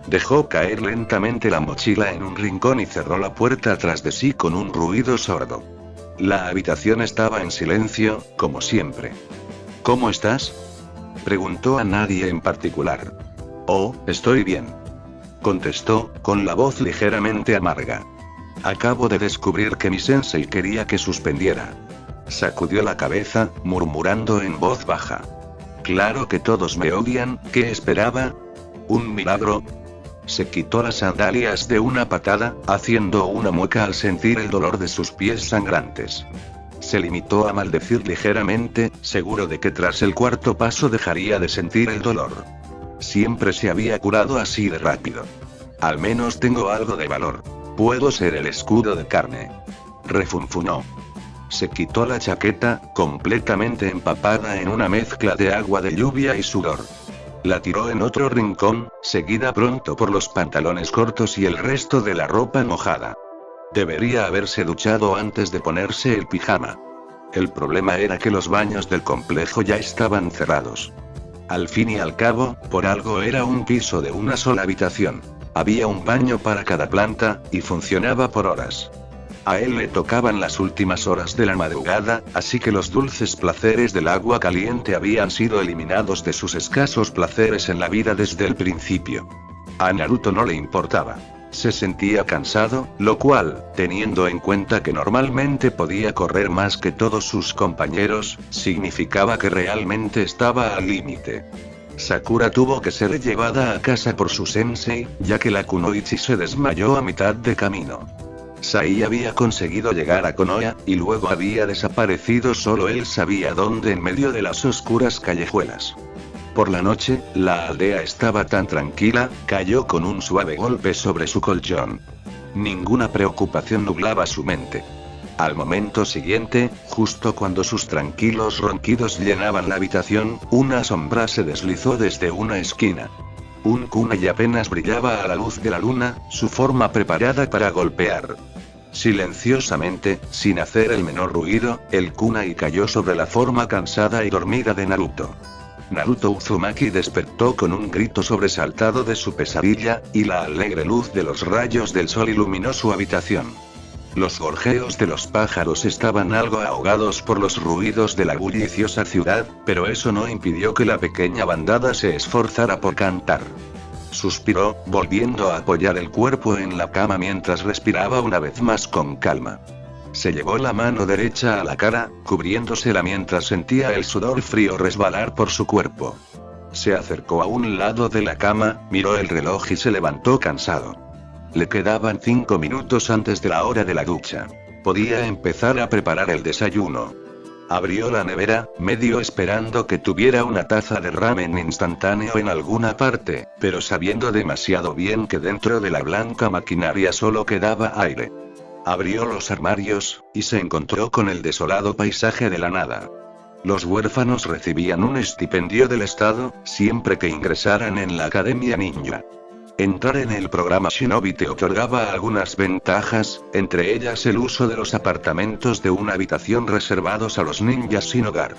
Dejó caer lentamente la mochila en un rincón y cerró la puerta tras de sí con un ruido sordo. La habitación estaba en silencio, como siempre. ¿Cómo estás?, preguntó a nadie en particular. Oh, estoy bien, contestó, con la voz ligeramente amarga. Acabo de descubrir que mi sensei quería que suspendiera. Sacudió la cabeza, murmurando en voz baja. Claro que todos me odian, ¿qué esperaba? ¿Un milagro? Se quitó las sandalias de una patada, haciendo una mueca al sentir el dolor de sus pies sangrantes. Se limitó a maldecir ligeramente, seguro de que tras el cuarto paso dejaría de sentir el dolor. Siempre se había curado así de rápido. Al menos tengo algo de valor. Puedo ser el escudo de carne. Refunfunó. Se quitó la chaqueta, completamente empapada en una mezcla de agua de lluvia y sudor. La tiró en otro rincón, seguida pronto por los pantalones cortos y el resto de la ropa mojada. Debería haberse duchado antes de ponerse el pijama. El problema era que los baños del complejo ya estaban cerrados. Al fin y al cabo, por algo era un piso de una sola habitación. Había un baño para cada planta, y funcionaba por horas. A él le tocaban las últimas horas de la madrugada, así que los dulces placeres del agua caliente habían sido eliminados de sus escasos placeres en la vida desde el principio. A Naruto no le importaba. Se sentía cansado, lo cual, teniendo en cuenta que normalmente podía correr más que todos sus compañeros, significaba que realmente estaba al límite. Sakura tuvo que ser llevada a casa por su sensei, ya que la kunoichi se desmayó a mitad de camino. Sai había conseguido llegar a Konoha, y luego había desaparecido solo él sabía dónde en medio de las oscuras callejuelas. Por la noche, la aldea estaba tan tranquila, cayó con un suave golpe sobre su colchón. Ninguna preocupación nublaba su mente. Al momento siguiente, justo cuando sus tranquilos ronquidos llenaban la habitación, una sombra se deslizó desde una esquina. Un kunai apenas brillaba a la luz de la luna, su forma preparada para golpear. Silenciosamente, sin hacer el menor ruido, el kunai cayó sobre la forma cansada y dormida de Naruto. Naruto Uzumaki despertó con un grito sobresaltado de su pesadilla, y la alegre luz de los rayos del sol iluminó su habitación. Los gorjeos de los pájaros estaban algo ahogados por los ruidos de la bulliciosa ciudad, pero eso no impidió que la pequeña bandada se esforzara por cantar. Suspiró, volviendo a apoyar el cuerpo en la cama mientras respiraba una vez más con calma. Se llevó la mano derecha a la cara, cubriéndosela mientras sentía el sudor frío resbalar por su cuerpo. Se acercó a un lado de la cama, miró el reloj y se levantó cansado. Le quedaban 5 minutos antes de la hora de la ducha. Podía empezar a preparar el desayuno. Abrió la nevera, medio esperando que tuviera una taza de ramen instantáneo en alguna parte, pero sabiendo demasiado bien que dentro de la blanca maquinaria solo quedaba aire. Abrió los armarios, y se encontró con el desolado paisaje de la nada. Los huérfanos recibían un estipendio del Estado, siempre que ingresaran en la Academia Ninja. Entrar en el programa Shinobi te otorgaba algunas ventajas, entre ellas el uso de los apartamentos de una habitación reservados a los ninjas sin hogar.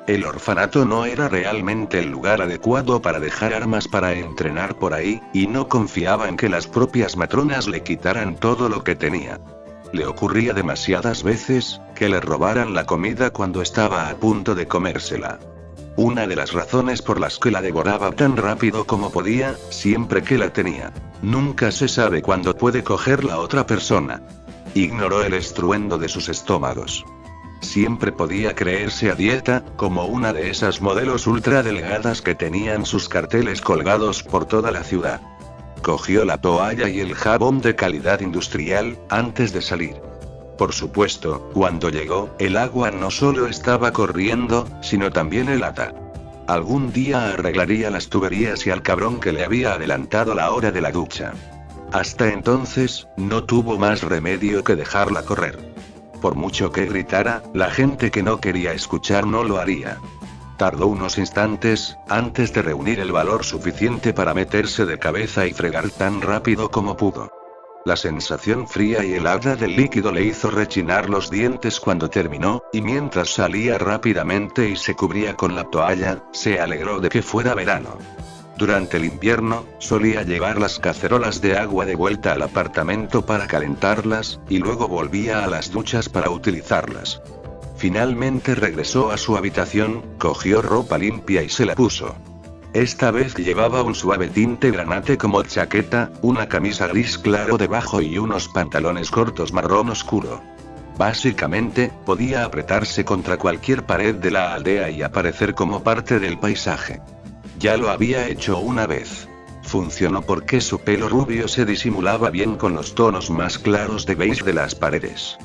El orfanato no era realmente el lugar adecuado para dejar armas para entrenar por ahí, y no confiaba en que las propias matronas le quitaran todo lo que tenía. Le ocurría demasiadas veces, que le robaran la comida cuando estaba a punto de comérsela. Una de las razones por las que la devoraba tan rápido como podía, siempre que la tenía. Nunca se sabe cuándo puede coger la otra persona. Ignoró el estruendo de sus estómagos. Siempre podía creerse a dieta, como una de esas modelos ultra delgadas que tenían sus carteles colgados por toda la ciudad. Cogió la toalla y el jabón de calidad industrial, antes de salir. Por supuesto, cuando llegó, el agua no solo estaba corriendo, sino también el ata. Algún día arreglaría las tuberías y al cabrón que le había adelantado la hora de la ducha. Hasta entonces, no tuvo más remedio que dejarla correr. Por mucho que gritara, la gente que no quería escuchar no lo haría. Tardó unos instantes, antes de reunir el valor suficiente para meterse de cabeza y fregar tan rápido como pudo. La sensación fría y helada del líquido le hizo rechinar los dientes cuando terminó, y mientras salía rápidamente y se cubría con la toalla, se alegró de que fuera verano. Durante el invierno, solía llevar las cacerolas de agua de vuelta al apartamento para calentarlas, y luego volvía a las duchas para utilizarlas. Finalmente regresó a su habitación, cogió ropa limpia y se la puso. Esta vez llevaba un suave tinte granate como chaqueta, una camisa gris claro debajo y unos pantalones cortos marrón oscuro. Básicamente, podía apretarse contra cualquier pared de la aldea y aparecer como parte del paisaje. Ya lo había hecho una vez. Funcionó porque su pelo rubio se disimulaba bien con los tonos más claros de beige de las paredes.